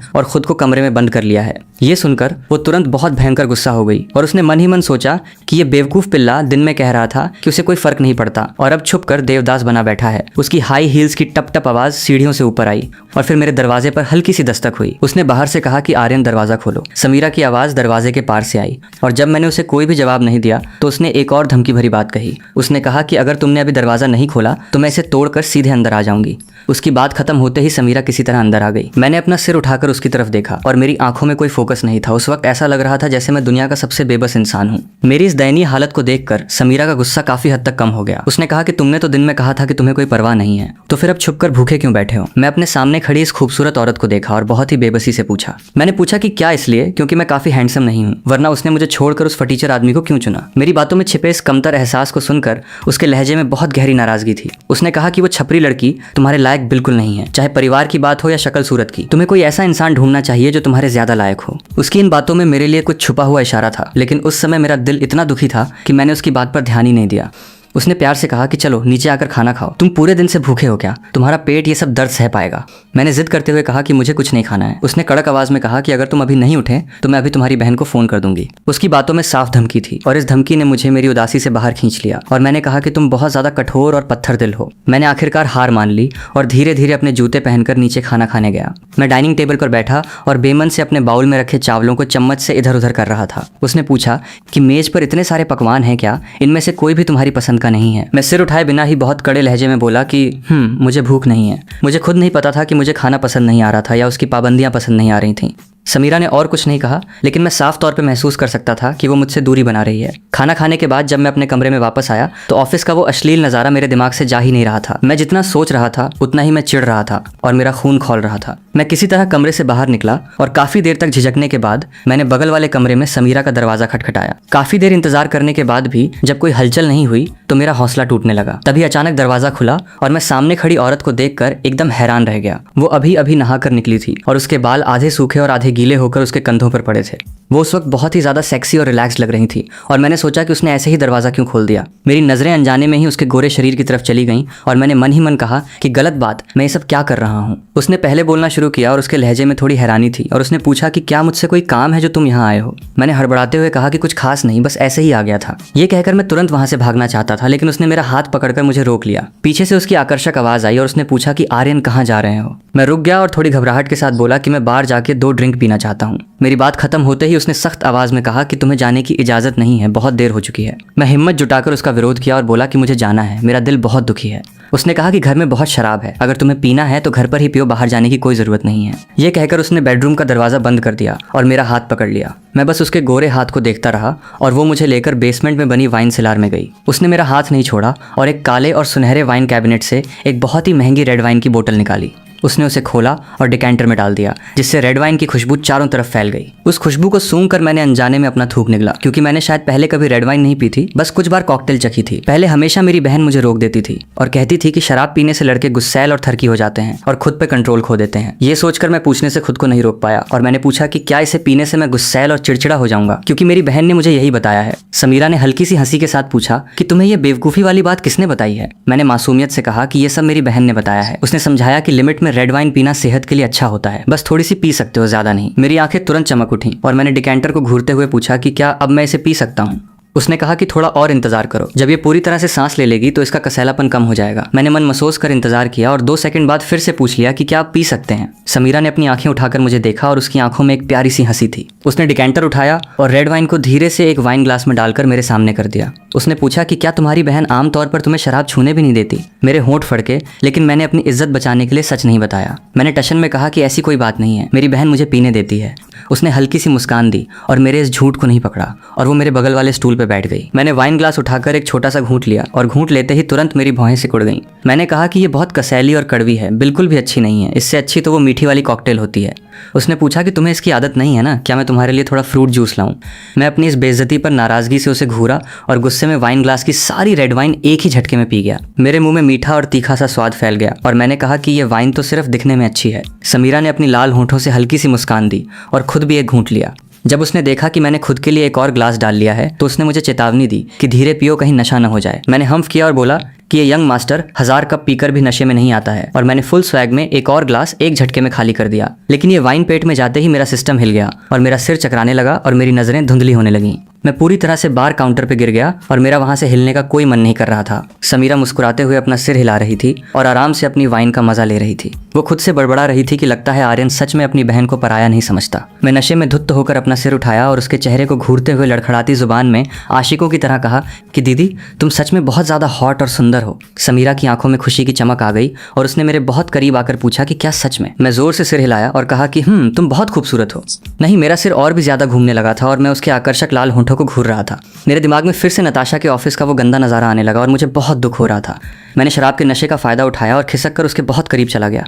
और खुद को कमरे में बंद कर लिया है। ये सुनकर वो तुरंत बहुत भयंकर गुस्सा हो गई और उसने मन ही मन सोचा कि ये बेवकूफ पिल्ला दिन में कह रहा था कि उसे कोई फर्क नहीं पड़ता और अब छुपकर देवदास बना बैठा है। उसकी हाई हील्स की टप टप आवाज सीढ़ियों से ऊपर आई और फिर मेरे दरवाजे पर हल्की सी दस्तक हुई। उसने बाहर से कहा कि आर्यन दरवाजा खोलो। समीरा की आवाज दरवाजे के पार से आई और जब मैंने उसे कोई भी जवाब नहीं दिया तो उसने एक और धमकी भरी बात कही। उसने कहा कि अगर तुमने अभी दरवाजा नहीं खोला तो मैं इसे तोड़कर सीधे अंदर आ जाऊंगी। उसकी बात खत्म होते ही समीरा किसी तरह अंदर आ गई। मैंने अपना सिर उठाकर उसकी तरफ देखा और मेरी आंखों में कोई फोकस नहीं था। उस वक्त ऐसा लग रहा था जैसे मैं दुनिया का सबसे बेबस इंसान हूँ। मेरी इस दयनीय हालत को देखकर समीरा का गुस्सा काफी हद तक कम हो गया। उसने कहा कि तुमने तो दिन में कहा था कि तुम्हें कोई परवाह नहीं है, तो फिर अब छुपकर भूखे क्यों बैठे हो। मैं अपने सामने खड़ी इस खूबसूरत औरत को देखा और बहुत ही बेबसी से पूछा। मैंने पूछा कि क्या इसलिए क्योंकि मैं काफी हैंडसम नहीं हूँ, वरना उसने मुझे छोड़कर उस फटीचर आदमी को क्यों चुना। मेरी बातों में छिपे इस कमतर एहसास को सुनकर उसके लहजे में बहुत गहरी नाराजगी थी। उसने कहा कि वो छपरी लड़की तुम्हारे लायक बिल्कुल नहीं है, चाहे परिवार की बात हो या शक्ल सूरत की। तुम्हें कोई ऐसा इंसान ढूंढना चाहिए जो तुम्हारे ज्यादा लायक हो। उसकी इन बातों में मेरे लिए कुछ छुपा हुआ इशारा था, लेकिन उस समय मेरा दिल इतना दुखी था कि मैंने उसकी बात पर ध्यान ही नहीं दिया। उसने प्यार से कहा कि चलो नीचे आकर खाना खाओ, तुम पूरे दिन से भूखे हो क्या, तुम्हारा पेट ये सब दर्द सह पाएगा। मैंने जिद करते हुए कहा कि मुझे कुछ नहीं खाना है। उसने कड़क आवाज में कहा कि अगर तुम अभी नहीं उठे तो मैं अभी तुम्हारी बहन को फोन कर दूंगी। उसकी बातों में साफ धमकी थी और इस धमकी ने मुझे मेरी उदासी से बाहर खींच लिया और मैंने कहा कि तुम बहुत ज्यादा कठोर और पत्थर दिल हो। मैंने आखिरकार हार मान ली और धीरे धीरे अपने जूते पहनकर नीचे खाना खाने गया। मैं डाइनिंग टेबल पर बैठा और बेमन से अपने बाउल में रखे चावलों को चम्मच से इधर उधर कर रहा था। उसने पूछा कि मेज पर इतने सारे पकवान हैं क्या, इनमें से कोई भी तुम्हारी पसंद का नहीं है। मैं सिर उठाए बिना ही बहुत कड़े लहजे में बोला कि मुझे भूख नहीं है। मुझे खुद नहीं पता था कि मुझे खाना पसंद नहीं आ रहा था या उसकी पाबंदियां पसंद नहीं आ रही थीं। समीरा ने और कुछ नहीं कहा, लेकिन मैं साफ तौर पे महसूस कर सकता था कि वो मुझसे दूरी बना रही है। खाना खाने के बाद जब मैं अपने कमरे में वापस आया तो ऑफिस का वो अश्लील नज़ारा मेरे दिमाग से जा ही नहीं रहा था। मैं जितना सोच रहा था उतना ही मैं चिढ़ रहा था और मेरा खून खौल रहा था। मैं किसी तरह कमरे से बाहर निकला और काफी देर तक झिझकने के बाद मैंने बगल वाले कमरे में समीरा का दरवाजा खटखटाया। काफी देर इंतजार करने के बाद भी जब कोई हलचल नहीं हुई तो मेरा हौसला टूटने लगा। तभी अचानक दरवाजा खुला और मैं सामने खड़ी औरत को देखकर एकदम हैरान रह गया। वो अभी अभी नहाकर निकली थी और उसके बाल आधे सूखे और आधे गीले होकर उसके कंधों पर पड़े थे। वो उस वक्त बहुत ही ज्यादा सेक्सी और रिलैक्स लग रही थी और मैंने सोचा कि उसने ऐसे ही दरवाजा क्यों खोल दिया। मेरी नजरें अनजाने में ही उसके गोरे शरीर की तरफ चली गईं और मैंने मन ही मन कहा कि गलत बात, मैं ये सब क्या कर रहा हूँ। उसने पहले बोलना शुरू किया और उसके लहजे में थोड़ी हैरानी थी और उसने पूछा कि क्या मुझसे कोई काम है जो तुम यहाँ आए हो। मैंने हड़बड़ाते हुए कहा कि कुछ खास नहीं, बस ऐसे ही आ गया था। ये कहकर मैं तुरंत वहां से भागना चाहता था, लेकिन उसने मेरा हाथ पकड़कर मुझे रोक लिया। पीछे से उसकी आकर्षक आवाज आई और उसने पूछा कि आर्यन कहाँ जा रहे हो। मैं रुक गया और थोड़ी घबराहट के साथ बोला कि मैं बाहर जाके 2 ड्रिंक पीना चाहता हूँ। मेरी बात खत्म होते ही उसने सख्त आवाज में कहा कि तुम्हें जाने की इजाजत नहीं है, बहुत देर हो चुकी है। मैं हिम्मत जुटाकर उसका विरोध किया और बोला कि मुझे जाना है, मेरा दिल बहुत दुखी है। उसने कहा कि घर में बहुत शराब है, अगर तुम्हें पीना है तो घर पर ही पियो, बाहर जाने की कोई जरूरत नहीं है। ये कहकर उसने बेडरूम का दरवाजा बंद कर दिया और मेरा हाथ पकड़ लिया। मैं बस उसके गोरे हाथ को देखता रहा और वो मुझे लेकर बेसमेंट में बनी वाइन सेलार में गई। उसने मेरा हाथ नहीं छोड़ा और एक काले और सुनहरे वाइन कैबिनेट से एक बहुत ही महंगी रेड वाइन की बोतल निकाली। उसने उसे खोला और डिकेंटर में डाल दिया, जिससे रेड वाइन की खुशबू चारों तरफ फैल गई। उस खुशबू को सूंघकर मैंने अनजाने में अपना थूक निकला, क्योंकि मैंने शायद पहले कभी रेड वाइन नहीं पी थी, बस कुछ बार कॉकटेल चखी थी। पहले हमेशा मेरी बहन मुझे रोक देती थी और कहती थी कि शराब पीने से लड़के गुस्सैल और थरकी हो जाते हैं और खुद पे कंट्रोल खो देते हैं। ये सोचकर मैं पूछने से खुद को नहीं रोक पाया और मैंने पूछा कि क्या इसे पीने से मैं गुस्सैल और चिड़चिड़ा हो जाऊंगा, क्योंकि मेरी बहन ने मुझे यही बताया है। समीरा ने हल्की सी हंसी के साथ पूछा कि तुम्हें ये बेवकूफी वाली बात किसने बताई है। मैंने मासूमियत से कहा कि ये सब मेरी बहन ने बताया है। उसने समझाया कि लिमिट में रेड वाइन पीना सेहत के लिए अच्छा होता है, बस थोड़ी सी पी सकते हो, ज्यादा नहीं। मेरी आंखें तुरंत चमक उठी और मैंने डिकेंटर को घूरते हुए पूछा कि क्या अब मैं इसे पी सकता हूँ। उसने कहा कि थोड़ा और इंतजार करो, जब ये पूरी तरह से सांस ले लेगी तो इसका कसैलापन कम हो जाएगा। मैंने मन महसूस कर इंतजार किया और 2 सेकंड बाद फिर से पूछ लिया कि क्या आप पी सकते हैं। समीरा ने अपनी आंखें उठाकर मुझे देखा और उसकी आंखों में एक प्यारी सी हंसी थी। उसने डिकेंटर उठाया और रेड वाइन को धीरे से एक वाइन ग्लास में डालकर मेरे सामने कर दिया। उसने पूछा कि क्या तुम्हारी बहन आमतौर पर तुम्हें शराब छूने भी नहीं देती। मेरे होंठ फड़के, लेकिन मैंने अपनी इज्जत बचाने के लिए सच नहीं बताया। मैंने टशन में कहा कि ऐसी कोई बात नहीं है, मेरी बहन मुझे पीने देती है। उसने हल्की सी मुस्कान दी और मेरे इस झूठ को नहीं पकड़ा और वो मेरे बगल वाले स्टूल पे बैठ गई। मैंने वाइन ग्लास उठाकर एक छोटा सा घूंट लिया और घूंट लेते ही तुरंत मेरी भौहें सिकुड़ गईं। मैंने कहा कि ये बहुत कसैली और कड़वी है, बिल्कुल भी अच्छी नहीं है, इससे अच्छी तो वो मीठी वाली कॉकटेल होती है। उसने पूछा कि तुम्हें इसकी आदत नहीं है ना, क्या मैं तुम्हारे लिए थोड़ा फ्रूट जूस लाऊं। मैं अपनी इस बेइज्जती पर नाराजगी से उसे घूरा और गुस्से में वाइन ग्लास की सारी रेड वाइन एक ही झटके में पी गया। मेरे मुंह में मीठा और तीखा सा स्वाद फैल गया और मैंने कहा कि ये वाइन तो सिर्फ दिखने में अच्छी है। समीरा ने अपनी लाल होंठों से हल्की सी मुस्कान दी और खुद भी एक घूंट लिया। जब उसने देखा कि मैंने खुद के लिए एक और ग्लास डाल लिया है तो उसने मुझे चेतावनी दी कि धीरे पियो, कहीं नशा न हो जाए। मैंने हम्फ किया और बोला कि ये यंग मास्टर 1000 कप पीकर भी नशे में नहीं आता है, और मैंने फुल स्वैग में एक और ग्लास एक झटके में खाली कर दिया। लेकिन ये वाइन पेट में जाते ही मेरा सिस्टम हिल गया और मेरा सिर चकराने लगा और मेरी नजरें धुंधली होने लगीं। मैं पूरी तरह से बार काउंटर पे गिर गया और मेरा वहां से हिलने का कोई मन नहीं कर रहा था। समीरा मुस्कुराते हुए अपना सिर हिला रही थी और आराम से अपनी वाइन का मजा ले रही थी। वो खुद से बड़बड़ा रही थी कि लगता है आर्यन सच में अपनी बहन को पराया नहीं समझता। मैं नशे में धुत्त होकर अपना सिर उठाया और उसके चेहरे को घूरते हुए लड़खड़ाती जुबान में आशिकों की तरह कहा कि दीदी, तुम सच में बहुत ज्यादा हॉट और सुंदर हो। समीरा की आंखों में खुशी की चमक आ गई और उसने मेरे बहुत करीब आकर पूछा कि क्या सच में। मैं जोर से सिर हिलाया और कहा कि तुम बहुत खूबसूरत हो। नहीं, मेरा सिर और भी ज्यादा घूमने लगा था और मैं उसके आकर्षक लाल होंठों को घूर रहा था। मेरे दिमाग में फिर से नताशा के ऑफिस का वो गंदा नज़ारा आने लगा और मुझे बहुत दुख हो रहा था। मैंने शराब के नशे का फ़ायदा उठाया और खिसक कर उसके बहुत करीब चला गया।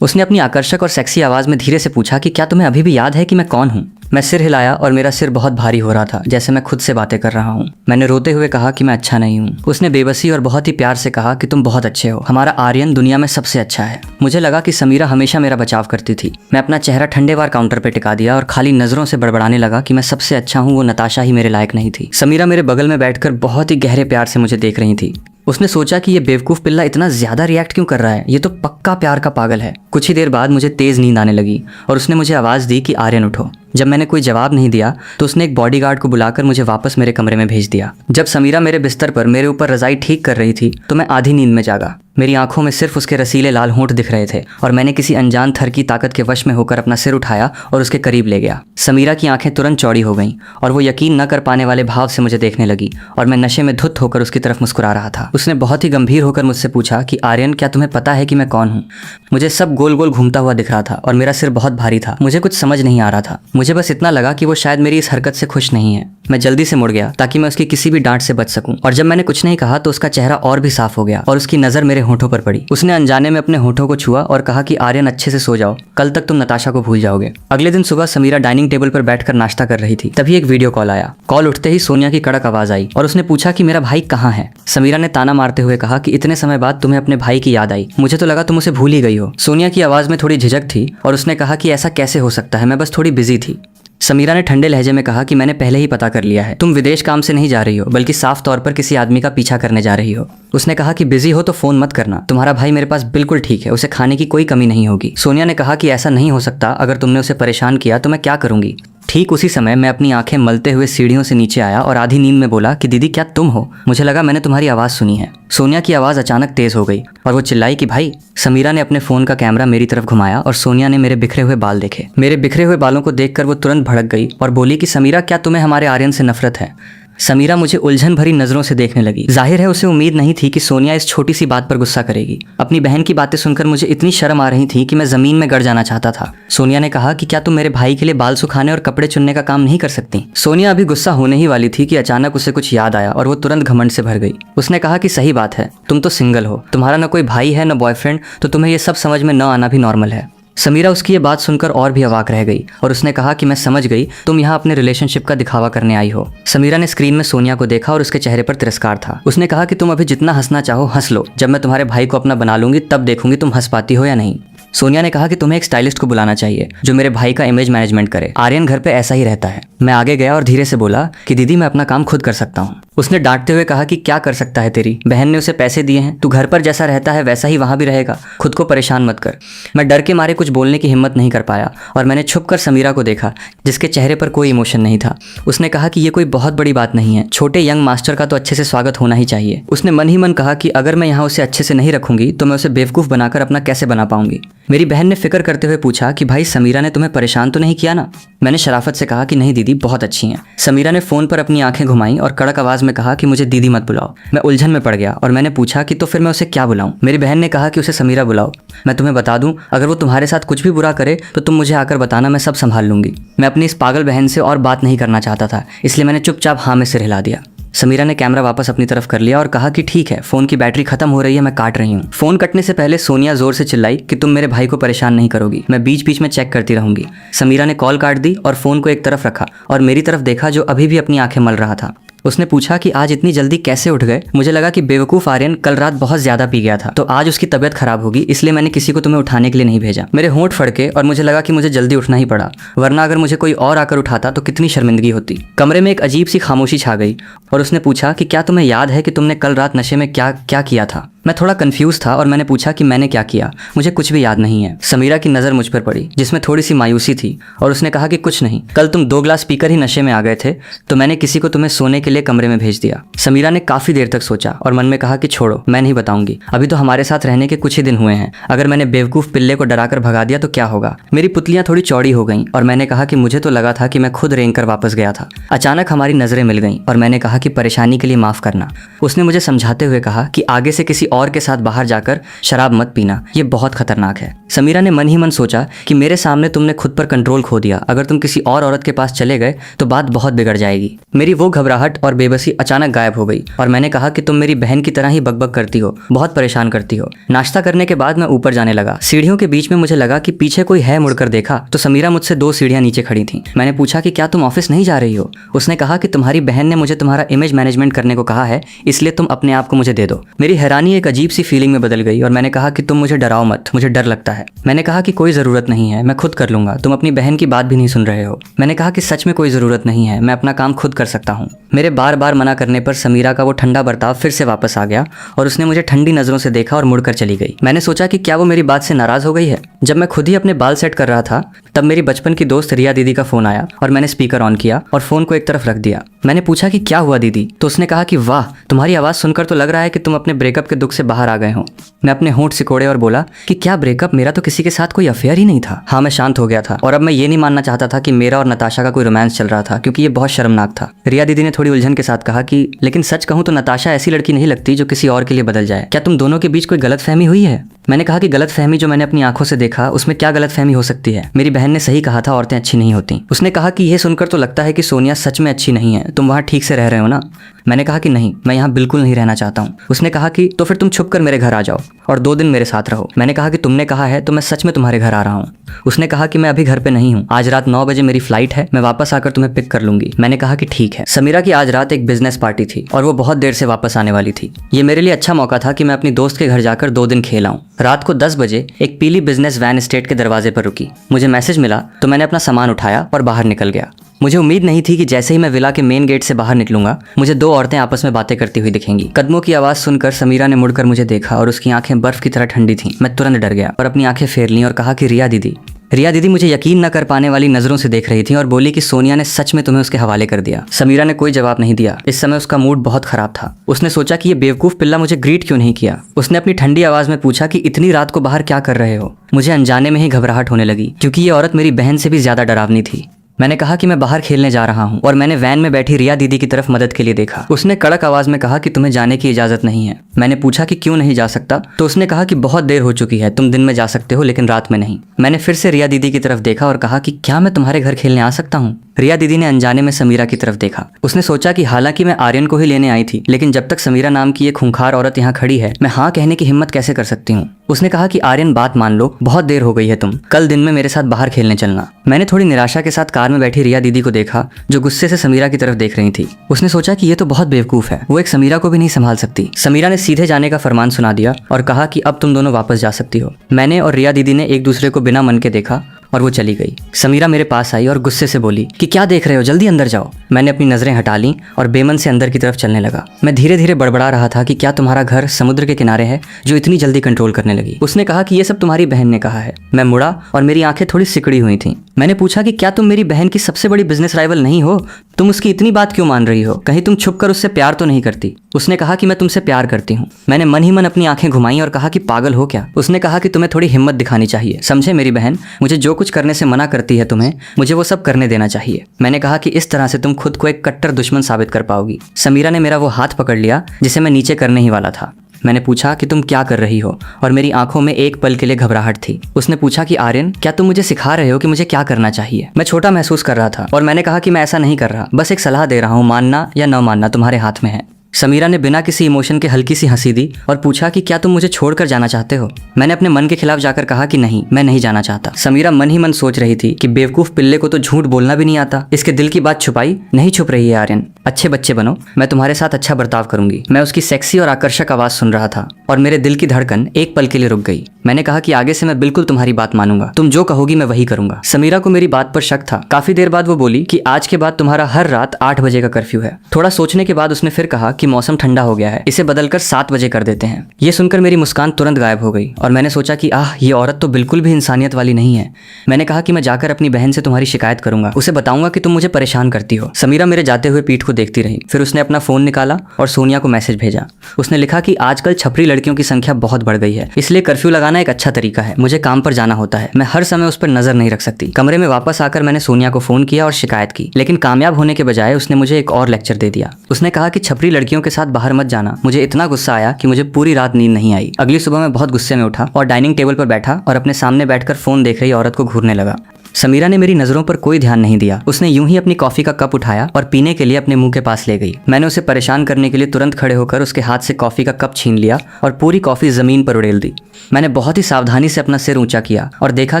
उसने अपनी आकर्षक और सेक्सी आवाज़ में धीरे से पूछा कि क्या तुम्हें अभी भी याद है कि मैं कौन हूँ। मैं सिर हिलाया और मेरा सिर बहुत भारी हो रहा था, जैसे मैं खुद से बातें कर रहा हूँ। मैंने रोते हुए कहा कि मैं अच्छा नहीं हूँ। उसने बेबसी और बहुत ही प्यार से कहा कि तुम बहुत अच्छे हो, हमारा आर्यन दुनिया में सबसे अच्छा है। मुझे लगा कि समीरा हमेशा मेरा बचाव करती थी। मैं अपना चेहरा ठंडे बार काउंटर पे टिका दिया और खाली नजरों से बड़बड़ाने लगा कि मैं सबसे अच्छा हूँ, वो नताशा ही मेरे लायक नहीं थी। समीरा मेरे बगल में बैठकर बहुत ही गहरे प्यार से मुझे देख रही थी। उसने सोचा कि ये बेवकूफ़ पिल्ला इतना ज़्यादा रिएक्ट क्यों कर रहा है, ये तो पक्का प्यार का पागल है। कुछ ही देर बाद मुझे तेज़ नींद आने लगी और उसने मुझे आवाज़ दी कि आर्यन उठो। जब मैंने कोई जवाब नहीं दिया तो उसने एक बॉडीगार्ड को बुलाकर मुझे वापस मेरे कमरे में भेज दिया। जब समीरा मेरे बिस्तर पर मेरे ऊपर रज़ाई ठीक कर रही थी तो मैं आधी नींद में जागा। मेरी आंखों में सिर्फ उसके रसीले लाल होंठ दिख रहे थे और मैंने किसी अनजान थर की ताकत के वश में होकर अपना सिर उठाया और उसके करीब ले गया। समीरा की आंखें तुरंत चौड़ी हो गईं और वो यकीन न कर पाने वाले भाव से मुझे देखने लगी और मैं नशे में धुत होकर उसकी तरफ मुस्कुरा रहा था। उसने बहुत ही गंभीर होकर मुझसे पूछा कि आर्यन, क्या तुम्हें पता है कि मैं कौन हूँ। मुझे सब गोल गोल घूमता हुआ दिख रहा था और मेरा सिर बहुत भारी था। मुझे कुछ समझ नहीं आ रहा था। मुझे बस इतना लगा कि वो शायद मेरी इस हरकत से खुश नहीं है। मैं जल्दी से मुड़ गया ताकि मैं उसकी किसी भी डांट से बच सकूं और जब मैंने कुछ नहीं कहा तो उसका चेहरा और भी साफ हो गया और उसकी नजर मेरे होठों पर पड़ी। उसने अनजाने में अपने होठों को छुआ और कहा कि आर्यन, अच्छे से सो जाओ, कल तक तुम नताशा को भूल जाओगे। अगले दिन सुबह समीरा डाइनिंग टेबल पर बैठकर नाश्ता कर रही थी, तभी एक वीडियो कॉल आया। कॉल उठते ही सोनिया की कड़क आवाज आई और उसने पूछा कि मेरा भाई कहाँ है। समीरा ने ताना मारते हुए कहा कि इतने समय बाद तुम्हें अपने भाई की याद आई, मुझे तो लगा तुम उसे भूल ही गई हो। सोनिया की आवाज में थोड़ी झिझक थी और उसने कहा कि ऐसा कैसे हो सकता है, मैं बस थोड़ी बिजी थी। समीरा ने ठंडे लहजे में कहा कि मैंने पहले ही पता कर लिया है, तुम विदेश काम से नहीं जा रही हो बल्कि साफ तौर पर किसी आदमी का पीछा करने जा रही हो। उसने कहा कि बिजी हो तो फोन मत करना, तुम्हारा भाई मेरे पास बिल्कुल ठीक है, उसे खाने की कोई कमी नहीं होगी। सोनिया ने कहा कि ऐसा नहीं हो सकता, अगर तुमने उसे परेशान किया तो मैं क्या करूंगी। ठीक उसी समय मैं अपनी आंखें मलते हुए सीढ़ियों से नीचे आया और आधी नींद में बोला कि दीदी, क्या तुम हो। मुझे लगा मैंने तुम्हारी आवाज़ सुनी है। सोनिया की आवाज़ अचानक तेज़ हो गई और वो चिल्लाई कि भाई। समीरा ने अपने फ़ोन का कैमरा मेरी तरफ घुमाया और सोनिया ने मेरे बिखरे हुए बाल देखे। मेरे बिखरे हुए बालों को देखकर वो तुरंत भड़क गई और बोली कि समीरा, क्या तुम्हें हमारे आर्यन से नफरत है। समीरा मुझे उलझन भरी नजरों से देखने लगी। जाहिर है उसे उम्मीद नहीं थी कि सोनिया इस छोटी सी बात पर गुस्सा करेगी। अपनी बहन की बातें सुनकर मुझे इतनी शर्म आ रही थी कि मैं जमीन में गड़ जाना चाहता था। सोनिया ने कहा कि क्या तुम मेरे भाई के लिए बाल सुखाने और कपड़े चुनने का काम नहीं कर सकती। सोनिया अभी गुस्सा होने ही वाली थी कि अचानक उसे कुछ याद आया और वो तुरंत घमंड से भर गई। उसने कहा कि सही बात है, तुम तो सिंगल हो, तुम्हारा न कोई भाई है न बॉयफ्रेंड, तो तुम्हें ये सब समझ में न आना भी नॉर्मल है। समीरा उसकी ये बात सुनकर और भी अवाक रह गई और उसने कहा कि मैं समझ गई, तुम यहाँ अपने रिलेशनशिप का दिखावा करने आई हो। समीरा ने स्क्रीन में सोनिया को देखा और उसके चेहरे पर तिरस्कार था। उसने कहा कि तुम अभी जितना हंसना चाहो हंस लो, जब मैं तुम्हारे भाई को अपना बना लूंगी तब देखूंगी तुम हंस पाती हो या नहीं। सोनिया ने कहा कि तुम्हें एक स्टाइलिस्ट को बुलाना चाहिए जो मेरे भाई का इमेज मैनेजमेंट करे। आर्यन घर पे ऐसा ही रहता है। मैं आगे गया और धीरे से बोला कि दीदी मैं अपना काम खुद कर सकता हूँ। उसने डांटते हुए कहा कि क्या कर सकता है, तेरी बहन ने उसे पैसे दिए हैं, तू घर पर जैसा रहता है वैसा ही वहां भी रहेगा, खुद को परेशान मत कर। मैं डर के मारे कुछ बोलने की हिम्मत नहीं कर पाया और मैंने छुपकर समीरा को देखा जिसके चेहरे पर कोई इमोशन नहीं था। उसने कहा कि ये कोई बहुत बड़ी बात नहीं है, छोटे यंग मास्टर का तो अच्छे से स्वागत होना ही चाहिए। उसने मन ही मन कहा कि अगर मैं यहाँ उसे अच्छे से नहीं रखूंगी तो मैं उसे बेवकूफ़ बनाकर अपना कैसे बना पाऊंगी। मेरी बहन ने फिक्र करते हुए पूछा कि भाई समीरा ने तुम्हें परेशान तो नहीं किया ना। मैंने शराफत से कहा कि नहीं दीदी, बहुत अच्छी हैं। समीरा ने फ़ोन पर अपनी आंखें घुमाई और कड़क आवाज़ में कहा कि मुझे दीदी मत बुलाओ। मैं उलझन में पड़ गया और मैंने पूछा कि तो फिर मैं उसे क्या बुलाऊं। मेरी बहन ने कहा कि उसे समीरा बुलाओ। मैं तुम्हें बता दूं, अगर वो तुम्हारे साथ कुछ भी बुरा करे तो तुम मुझे आकर बताना, मैं सब संभाल लूंगी। मैं अपनी इस पागल बहन से और बात नहीं करना चाहता था, इसलिए मैंने चुपचाप हाँ में सिर हिला दिया। समीरा ने कैमरा वापस अपनी तरफ कर लिया और कहा कि ठीक है, फोन की बैटरी खत्म हो रही है, मैं काट रही हूँ। फोन कटने से पहले सोनिया जोर से चिल्लाई कि तुम मेरे भाई को परेशान नहीं करोगी, मैं बीच बीच में चेक करती रहूंगी। समीरा ने कॉल काट दी और फोन को एक तरफ रखा और मेरी तरफ देखा जो अभी भी अपनी आंखें मल रहा था। उसने पूछा कि आज इतनी जल्दी कैसे उठ गए। मुझे लगा कि बेवकूफ़ आर्यन कल रात बहुत ज्यादा पी गया था तो आज उसकी तबीयत खराब होगी, इसलिए मैंने किसी को तुम्हें उठाने के लिए नहीं भेजा। मेरे होंठ फड़के और मुझे लगा कि मुझे जल्दी उठना ही पड़ा, वरना अगर मुझे कोई और आकर उठाता तो कितनी शर्मिंदगी होती। कमरे में एक अजीब सी खामोशी छा गई और उसने पूछा कि क्या तुम्हें याद है कि तुमने कल रात नशे में क्या क्या किया था। मैं थोड़ा कंफ्यूज था और मैंने पूछा कि मैंने क्या किया, मुझे कुछ भी याद नहीं है। समीरा की नज़र मुझ पर पड़ी जिसमें थोड़ी सी मायूसी थी और उसने कहा कि कुछ नहीं, कल तुम 2 ग्लास पीकर ही नशे में आ गए थे तो मैंने किसी को तुम्हें सोने के लिए कमरे में भेज दिया। समीरा ने काफ़ी देर तक सोचा और मन में कहा कि छोड़ो, मैं नहीं बताऊंगी, अभी तो हमारे साथ रहने के कुछ ही दिन हुए हैं, अगर मैंने बेवकूफ़ पिल्ले को डराकर भगा दिया तो क्या होगा। मेरी पुतलियाँ थोड़ी चौड़ी हो गईं और मैंने कहा कि मुझे तो लगा था कि मैं खुद रेंग कर वापस गया था। अचानक हमारी नज़रें मिल गईं और मैंने कहा कि परेशानी के लिए माफ़ करना। उसने मुझे समझाते हुए कहा कि आगे से किसी और के साथ बाहर जाकर शराब मत पीना, ये बहुत खतरनाक है। समीरा ने मन ही मन सोचा कि मेरे सामने तुमने खुद पर कंट्रोल खो दिया, अगर तुम किसी और औरत के पास चले गए तो बात बहुत बिगड़ जाएगी। मेरी वो घबराहट और बेबसी अचानक गायब हो गई और मैंने कहा कि तुम मेरी बहन की तरह ही बकबक करती हो, बहुत परेशान करती हो। नाश्ता करने के बाद मैं ऊपर जाने लगा। सीढ़ियों के बीच में मुझे लगा कि पीछे कोई है। मुड़कर देखा तो समीरा मुझसे 2 सीढ़ियां नीचे खड़ी थी। मैंने पूछा कि क्या तुम ऑफिस नहीं जा रही हो। उसने कहा कि तुम्हारी बहन ने मुझे तुम्हारा इमेज मैनेजमेंट करने को कहा है, इसलिए तुम अपने आप को मुझे दे दो। मेरी हैरानी एक अजीब सी फीलिंग में बदल गई और मैंने कहा कि तुम मुझे डराओ मत, मुझे डर लगता है। मैंने कहा कि कोई ज़रूरत नहीं है, मैं खुद कर लूंगा, तुम अपनी बहन की बात भी नहीं सुन रहे हो। मैंने कहा कि सच में कोई ज़रूरत नहीं है, मैं अपना काम खुद कर सकता हूँ। मेरे बार बार मना करने पर समीरा का वो ठंडा बर्ताव फिर से वापस आ गया और उसने मुझे ठंडी नज़रों से देखा और मुड़कर चली गई। मैंने सोचा कि क्या वो मेरी बात से नाराज़ हो गई है। जब मैं खुद ही अपने बाल सेट कर रहा था तब मेरी बचपन की दोस्त रिया दीदी का फ़ोन आया और मैंने स्पीकर ऑन किया और फ़ोन को एक तरफ रख दिया। मैंने पूछा कि क्या हुआ दीदी, तो उसने कहा कि वाह, तुम्हारी आवाज़ सुनकर तो लग रहा है कि तुम अपने ब्रेकअप के दुख से बाहर आ गए हो। मैं अपने होंठ सिकोड़े और बोला कि क्या ब्रेकअप, मेरा तो किसी के साथ कोई अफेयर ही नहीं था। हाँ, मैं शांत हो गया था और अब मैं ये नहीं मानना चाहता था कि मेरा और नताशा का कोई रोमांस चल रहा था, क्योंकि ये बहुत शर्मनाक था। रिया दीदी ने थोड़ी उलझन के साथ कहा कि लेकिन सच कहूँ तो नताशा ऐसी लड़की नहीं लगती जो किसी और के लिए बदल जाए। क्या तुम दोनों के बीच कोई गलतफहमी हुई है। मैंने कहा कि गलतफहमी जो मैंने अपनी आंखों से देखा उसमें क्या गलतफहमी हो सकती है। मेरी बहन ने सही कहा था, औरतें अच्छी नहीं होती। उसने कहा कि यह सुनकर तो लगता है कि सोनिया सच में अच्छी नहीं है, तुम वहाँ ठीक से रह रहे हो ना। मैंने कहा कि नहीं, मैं यहाँ बिल्कुल नहीं रहना चाहता हूँ। उसने कहा कि तो फिर तुम छुप कर मेरे घर आ जाओ और 2 दिन मेरे साथ रहो। मैंने कहा कि तुमने कहा है तो मैं सच में तुम्हारे घर आ रहा हूँ। उसने कहा कि मैं अभी घर पे नहीं हूँ, आज रात 9 बजे मेरी फ्लाइट है, मैं वापस आकर तुम्हें पिक कर लूंगी। मैंने कहा कि ठीक है। समीरा की आज रात एक बिजनेस पार्टी थी और वो बहुत देर से वापस आने वाली थी। ये मेरे लिए अच्छा मौका था कि मैं अपनी दोस्त के घर जाकर 2 दिन खेल आऊं। रात को 10 बजे एक पीली बिजनेस वैन स्टेट के दरवाजे पर रुकी। मुझे मैसेज मिला तो मैंने अपना सामान उठाया और बाहर निकल गया। मुझे उम्मीद नहीं थी कि जैसे ही मैं विला के मेन गेट से बाहर निकलूंगा मुझे 2 औरतें आपस में बातें करती हुई दिखेंगी। कदमों की आवाज़ सुनकर समीरा ने मुड़कर मुझे देखा और उसकी आंखें बर्फ की तरह ठंडी थीं। मैं तुरंत डर गया और अपनी आंखें फेर लीं और कहा कि रिया दीदी मुझे यकीन न कर पाने वाली नज़रों से देख रही थी और बोली कि सोनिया ने सच में तुम्हें उसके हवाले कर दिया। समीरा ने कोई जवाब नहीं दिया। इस समय उसका मूड बहुत खराब था। उसने सोचा कि ये बेवकूफ़ पिल्ला मुझे ग्रीट क्यों नहीं किया। उसने अपनी ठंडी आवाज़ में पूछा कि इतनी रात को बाहर क्या कर रहे हो। मुझे अनजाने में ही घबराहट होने लगी क्योंकि ये औरत मेरी बहन से भी ज़्यादा डरावनी थी। मैंने कहा कि मैं बाहर खेलने जा रहा हूँ और मैंने वैन में बैठी रिया दीदी की तरफ मदद के लिए देखा। उसने कड़क आवाज में कहा कि तुम्हें जाने की इजाजत नहीं है। मैंने पूछा कि क्यों नहीं जा सकता, तो उसने कहा कि बहुत देर हो चुकी है, तुम दिन में जा सकते हो लेकिन रात में नहीं। मैंने फिर से रिया दीदी की तरफ देखा और कहा कि क्या मैं तुम्हारे घर खेलने आ सकता हूँ। रिया दीदी ने अनजाने में समीरा की तरफ देखा। उसने सोचा कि हालांकि मैं आर्यन को ही लेने आई थी, लेकिन जब तक समीरा नाम की एक खूंखार औरत यहाँ खड़ी है, मैं हाँ कहने की हिम्मत कैसे कर सकती हूँ। उसने कहा कि आर्यन बात मान लो, बहुत देर हो गई है, तुम कल दिन में मेरे साथ बाहर खेलने चलना। मैंने थोड़ी निराशा के साथ कार में बैठी रिया दीदी को देखा जो गुस्से से समीरा की तरफ देख रही थी। उसने सोचा कि ये तो बहुत बेवकूफ है, वो एक समीरा को भी नहीं संभाल सकती। समीरा ने सीधे जाने का फरमान सुना दिया और कहा कि अब तुम दोनों वापस जा सकती हो। मैंने और रिया दीदी ने एक दूसरे को बिना मन के देखा और वो चली गई। समीरा मेरे पास आई और गुस्से से बोली कि क्या देख रहे हो, जल्दी अंदर जाओ। मैंने अपनी नजरें हटा लीं और बेमन से अंदर की तरफ चलने लगा। मैं धीरे धीरे बड़बड़ा रहा था कि क्या तुम्हारा घर समुद्र के किनारे है जो इतनी जल्दी कंट्रोल करने लगी। उसने कहा कि ये सब तुम्हारी बहन ने कहा है। मैं मुड़ा और मेरी आंखें थोड़ी सिकड़ी हुई थीं। मैंने पूछा कि क्या तुम मेरी बहन की सबसे बड़ी बिजनेस राइवल नहीं हो? तुम उसकी इतनी बात क्यों मान रही हो? कहीं तुम छुपकर उससे प्यार तो नहीं करती? उसने कहा कि मैं तुमसे प्यार करती हूँ। मैंने मन ही मन अपनी आंखें घुमाई और कहा कि पागल हो क्या? उसने कहा कि तुम्हें थोड़ी हिम्मत दिखानी चाहिए, समझे मेरी बहन, मुझे जो कुछ करने से मना करती है तुम्हें, मुझे वो सब करने देना चाहिए। मैंने कहा कि इस तरह से तुम खुद को एक कट्टर दुश्मन साबित कर पाओगी। समीरा ने मेरा वो हाथ पकड़ लिया जिसे मैं नीचे करने ही वाला था। मैंने पूछा कि तुम क्या कर रही हो, और मेरी आंखों में एक पल के लिए घबराहट थी। उसने पूछा कि आर्यन, क्या तुम मुझे सिखा रहे हो कि मुझे क्या करना चाहिए? मैं छोटा महसूस कर रहा था और मैंने कहा कि मैं ऐसा नहीं कर रहा, बस एक सलाह दे रहा हूँ, मानना या न मानना तुम्हारे हाथ में है। समीरा ने बिना किसी इमोशन के हल्की सी हंसी दी और पूछा कि क्या तुम मुझे छोड़कर जाना चाहते हो? मैंने अपने मन के खिलाफ जाकर कहा कि नहीं, मैं नहीं जाना चाहता। समीरा मन ही मन सोच रही थी कि बेवकूफ पिल्ले को तो झूठ बोलना भी नहीं आता, इसके दिल की बात छुपाई नहीं छुप रही है। आर्यन, अच्छे बच्चे बनो, मैं तुम्हारे साथ अच्छा बर्ताव करूंगी। मैं उसकी सेक्सी और आकर्षक आवाज सुन रहा था और मेरे दिल की धड़कन एक पल के लिए रुक गई। मैंने कहा कि आगे से मैं बिल्कुल तुम्हारी बात मानूंगा, तुम जो कहोगी मैं वही करूंगा। समीरा को मेरी बात पर शक था। काफी देर बाद वो बोली कि आज के बाद तुम्हारा हर रात 8 बजे का कर्फ्यू है। थोड़ा सोचने के बाद उसने फिर कहा कि मौसम ठंडा हो गया है, इसे बदलकर 7 बजे कर देते हैं। ये सुनकर मेरी मुस्कान तुरंत गायब हो गई और मैंने सोचा कि ये औरत तो बिल्कुल भी इंसानियत वाली नहीं है। मैंने कहा कि मैं जाकर अपनी बहन से तुम्हारी शिकायत करूंगा, उसे बताऊंगा कि तुम मुझे परेशान करती हो। समीरा मेरे जाते हुए पीठ को देखती रही, फिर उसने अपना फोन निकाला और सोनिया को मैसेज भेजा। उसने लिखा कि आजकल छपरी लड़कियों की संख्या बहुत बढ़ गई है, इसलिए कर्फ्यू लगाना एक अच्छा तरीका है। मुझे काम पर जाना होता है, मैं हर समय उस पर नजर नहीं रख सकती। कमरे में वापस आकर मैंने सोनिया को फोन किया और शिकायत की, लेकिन कामयाब होने के बजाय उसने मुझे एक और लेक्चर दे दिया। उसने कहा कि छपरी लड़कियों के साथ बाहर मत जाना। मुझे इतना गुस्सा आया कि मुझे पूरी रात नींद नहीं आई। अगली सुबह मैं बहुत गुस्से में उठा और डाइनिंग टेबल पर बैठा और अपने सामने बैठकर फोन देख रही औरत को घूरने लगा। समीरा ने मेरी नजरों पर कोई ध्यान नहीं दिया। उसने यूं ही अपनी कॉफी का कप उठाया और पीने के लिए अपने मुंह के पास ले गई। मैंने उसे परेशान करने के लिए तुरंत खड़े होकर उसके हाथ से कॉफी का कप छीन लिया और पूरी कॉफी जमीन पर उड़ेल दी। मैंने बहुत ही सावधानी से अपना सिर ऊंचा किया और देखा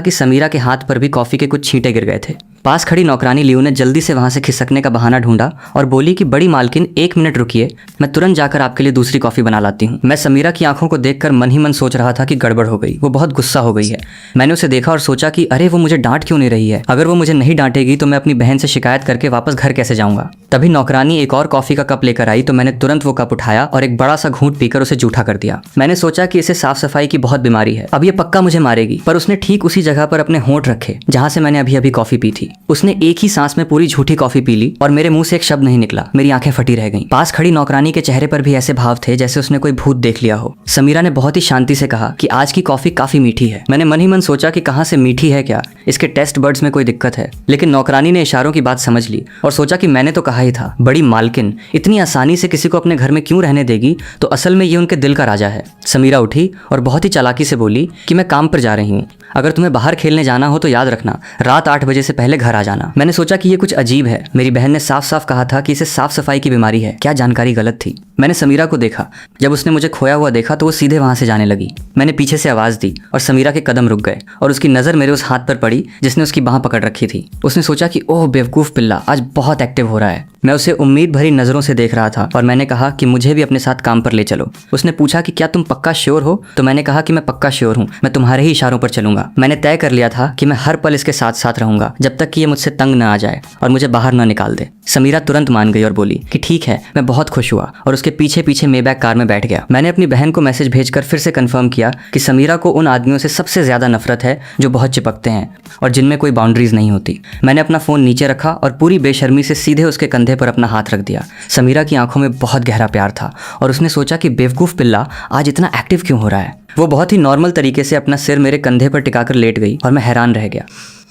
कि समीरा के हाथ पर भी कॉफी के कुछ छींटे गिर गए थे। पास खड़ी नौकरानी लियो ने जल्दी से वहां से खिसकने का बहाना ढूंढा और बोली कि बड़ी मालकिन 1 मिनट रुकिए, मैं तुरंत जाकर आपके लिए दूसरी कॉफी बना लाती हूँ। मैं समीरा की आंखों को देखकर मन ही मन सोच रहा था कि गड़बड़ हो गई, वो बहुत गुस्सा हो गई है। मैंने उसे देखा और सोचा कि अरे वो मुझे डांट क्यों नहीं रही है? अगर वो मुझे नहीं डांटेगी तो मैं अपनी बहन से शिकायत करके वापस घर कैसे जाऊंगा? तभी नौकरानी एक और कॉफी का कप लेकर आई तो मैंने तुरंत वो कप उठाया और एक बड़ा सा घूंट पीकर उसे जूठा कर दिया। मैंने सोचा कि इसे साफ सफाई की बहुत बीमारी है, अब ये पक्का मुझे मारेगी। पर उसने ठीक उसी जगह पर अपने होंठ रखे जहां से मैंने अभी अभी कॉफी पी थी। उसने एक ही सांस में पूरी झूठी कॉफी पी ली और मेरे मुंह से एक शब्द नहीं निकला। मेरी आंखें फटी रह गईं। पास खड़ी नौकरानी के चेहरे पर भी ऐसे भाव थे जैसे उसने कोई भूत देख लिया हो। समीरा ने बहुत ही शांति से कहा कि आज की कॉफी काफी मीठी है। मैंने मन ही मन सोचा कि कहां से मीठी है क्या, इसके टेस्ट बर्ड्स में कोई दिक्कत है। लेकिन नौकरानी ने इशारों की बात समझ ली और सोचा कि मैंने तो कहा ही था, बड़ी मालकिन इतनी आसानी से किसी को अपने घर में क्यों रहने देगी, तो असल में ये उनके दिल का राजा है। समीरा उठी और बहुत ही चालाकी से बोली कि मैं काम पर जा रही हूँ, अगर तुम्हें बाहर खेलने जाना हो तो याद रखना रात 8 बजे से पहले घर आ जाना। मैंने सोचा कि ये कुछ अजीब है, मेरी बहन ने साफ साफ कहा था कि इसे साफ सफाई की बीमारी है, क्या जानकारी गलत थी। मैंने समीरा को देखा, जब उसने मुझे खोया हुआ देखा तो वो सीधे वहां से जाने लगी। मैंने पीछे से आवाज दी और समीरा के कदम रुक गए और उसकी नजर मेरे उस हाथ पर पड़ी जिसने उसकी बाह पकड़ रखी थी। उसने सोचा कि ओह बेवकूफ पिल्ला आज बहुत एक्टिव हो रहा है। मैं उसे उम्मीद भरी नजरों से देख रहा था और मैंने कहा कि मुझे भी अपने साथ काम पर ले चलो। उसने पूछा कि क्या तुम पक्का श्योर हो? तो मैंने कहा कि मैं पक्का श्योर हूँ, मैं तुम्हारे ही इशारों पर चलूंगा। मैंने तय कर लिया था कि मैं हर पल इसके साथ साथ रहूंगा जब तक कि ये मुझसे तंग न आ जाए और मुझे बाहर न निकाल दे। समीरा तुरंत मान गई और बोली कि ठीक है। मैं बहुत खुश हुआ और उसके पीछे पीछे मेबैक कार में बैठ गया। मैंने अपनी बहन को मैसेज भेजकर फिर से कंफर्म किया कि समीरा को उन आदमियों से सबसे ज्यादा नफरत है जो बहुत चिपकते हैं और जिनमें कोई बाउंड्रीज नहीं होती। मैंने अपना फोन नीचे रखा और पूरी बेशर्मी से सीधे उसके कंधे पर अपना हाथ रख दिया। समीरा की आंखों में बहुत गहरा प्यार था और उसने सोचा कि बेवकूफ पिल्ला आज इतना एक्टिव क्यों हो रहा है। वो बहुत ही नॉर्मल तरीके से अपना सिर मेरे कंधे पर टिकाकर लेट गई और मैं हैरान रह गया।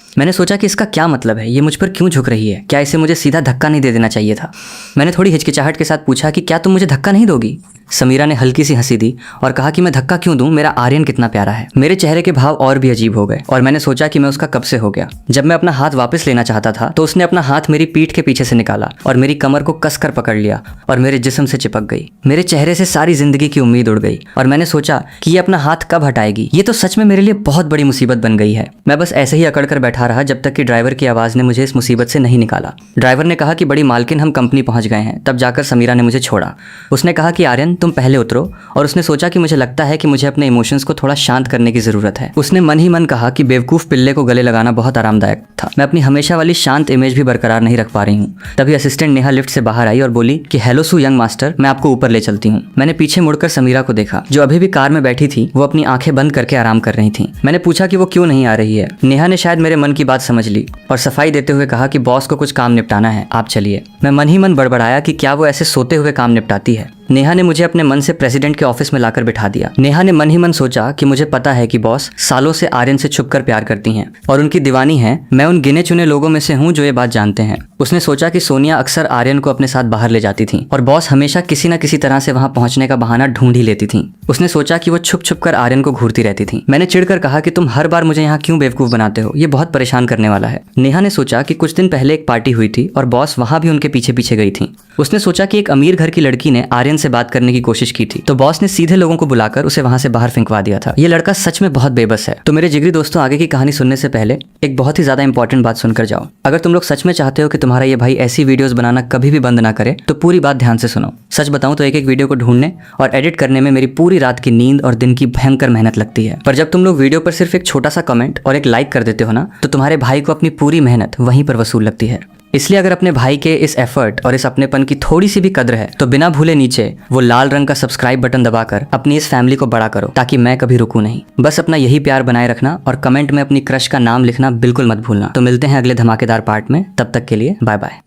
मैंने सोचा कि इसका क्या मतलब है, ये मुझ पर क्यों झुक रही है, क्या इसे मुझे सीधा धक्का नहीं दे देना चाहिए था। मैंने थोड़ी हिचकिचाहट के साथ पूछा कि क्या तुम मुझे धक्का नहीं दोगी। समीरा ने हल्की सी हंसी दी और कहा कि मैं धक्का क्यों दूं, मेरा आर्यन कितना प्यारा है। मेरे चेहरे के भाव और भी अजीब हो गए और मैंने सोचा कि मैं उसका कब से हो गया। जब मैं अपना हाथ वापस लेना चाहता था तो उसने अपना हाथ मेरी पीठ के पीछे से निकाला और मेरी कमर को कसकर पकड़ लिया और मेरे जिस्म से चिपक गई। मेरे चेहरे से सारी जिंदगी की उम्मीद उड़ गई और मैंने सोचा कि ये अपना हाथ कब हटाएगी। ये तो सच में मेरे लिए बहुत बड़ी मुसीबत बन गई है। मैं बस ऐसे ही अकड़ कर बैठा रहा जब तक कि ड्राइवर की आवाज़ ने मुझे इस मुसीबत से नहीं निकाला। ड्राइवर ने कहा कि बड़ी मालकिन, हम कंपनी पहुंच गए हैं। तब जाकर समीरा ने मुझे छोड़ा। उसने कहा कि आर्यन तुम पहले उतरो, और उसने सोचा कि मुझे लगता है कि मुझे अपने इमोशंस को थोड़ा शांत करने की जरूरत है। उसने मन ही मन कहा कि बेवकूफ पिल्ले को गले लगाना बहुत आरामदायक था। मैं अपनी हमेशा वाली शांत इमेज भी बरकरार नहीं रख पा रही हूँ। तभी असिस्टेंट नेहा लिफ्ट से बाहर आई और बोली कि हेलो सू यंग मास्टर, मैं आपको ऊपर ले चलती हूँ। मैंने पीछे मुड़कर समीरा को देखा जो अभी भी कार में बैठी थी। वो अपनी आंखें बंद करके आराम कर रही थी। मैंने पूछा कि वो क्यों नहीं आ रही है। नेहा ने शायद मेरे मन की बात समझ ली और सफाई देते हुए कहा कि बॉस को कुछ काम निपटाना है, आप चलिए। मैं मन ही मन बड़बड़ाया कि क्या वो ऐसे सोते हुए काम निपटाती है। नेहा ने मुझे अपने मन से प्रेसिडेंट के ऑफिस में लाकर बिठा दिया। नेहा ने मन ही मन सोचा कि मुझे पता है कि बॉस सालों से आर्यन से छुपकर प्यार करती हैं और उनकी दीवानी हैं। मैं उन गिने चुने लोगों में से हूँ जो ये बात जानते हैं। उसने सोचा कि सोनिया अक्सर आर्यन को अपने साथ बाहर ले जाती थी और बॉस हमेशा किसी न किसी तरह से वहां पहुंचने का बहाना ढूंढ ही लेती थी। उसने सोचा कि वो छुप छुप कर आर्यन को घूरती रहती थी। मैंने चिढ़कर कहा कि तुम हर बार मुझे यहाँ क्यों बेवकूफ बनाते हो, ये बहुत परेशान करने वाला है। नेहा ने सोचा कि कुछ दिन पहले एक पार्टी हुई थी और बॉस वहां भी उनके पीछे पीछे गई थी। उसने सोचा कि एक अमीर घर की लड़की ने आर्यन से बात करने की कोशिश की थी, तो बॉस ने सीधे लोगों को बुलाकर उसे वहां से बाहर फेंकवा दिया था। ये लड़का सच में बहुत बेबस है। तो मेरे जिगरी दोस्तों, आगे की कहानी सुनने से पहले एक बहुत ही ज्यादा इंपॉर्टेंट बात सुनकर जाओ। अगर तुम लोग सच में चाहते हो कि तुम्हारा ये भाई ऐसी वीडियोस बनाना कभी भी बंद ना करे तो पूरी बात ध्यान से सुनो। सच बताऊं तो एक एक वीडियो को ढूंढने और एडिट करने में मेरी पूरी रात की नींद और दिन की भयंकर मेहनत लगती है। पर जब तुम लोग वीडियो पर सिर्फ एक छोटा सा कमेंट और एक लाइक कर देते हो ना, तो तुम्हारे भाई को अपनी पूरी मेहनत वहीं पर वसूल लगती है। इसलिए अगर अपने भाई के इस एफर्ट और इस अपनेपन की थोड़ी सी भी कद्र है तो बिना भूले नीचे वो लाल रंग का सब्सक्राइब बटन दबाकर अपनी इस फैमिली को बड़ा करो, ताकि मैं कभी रुकूं नहीं। बस अपना यही प्यार बनाए रखना और कमेंट में अपनी क्रश का नाम लिखना बिल्कुल मत भूलना। तो मिलते हैं अगले धमाकेदार पार्ट में, तब तक के लिए बाय बाय।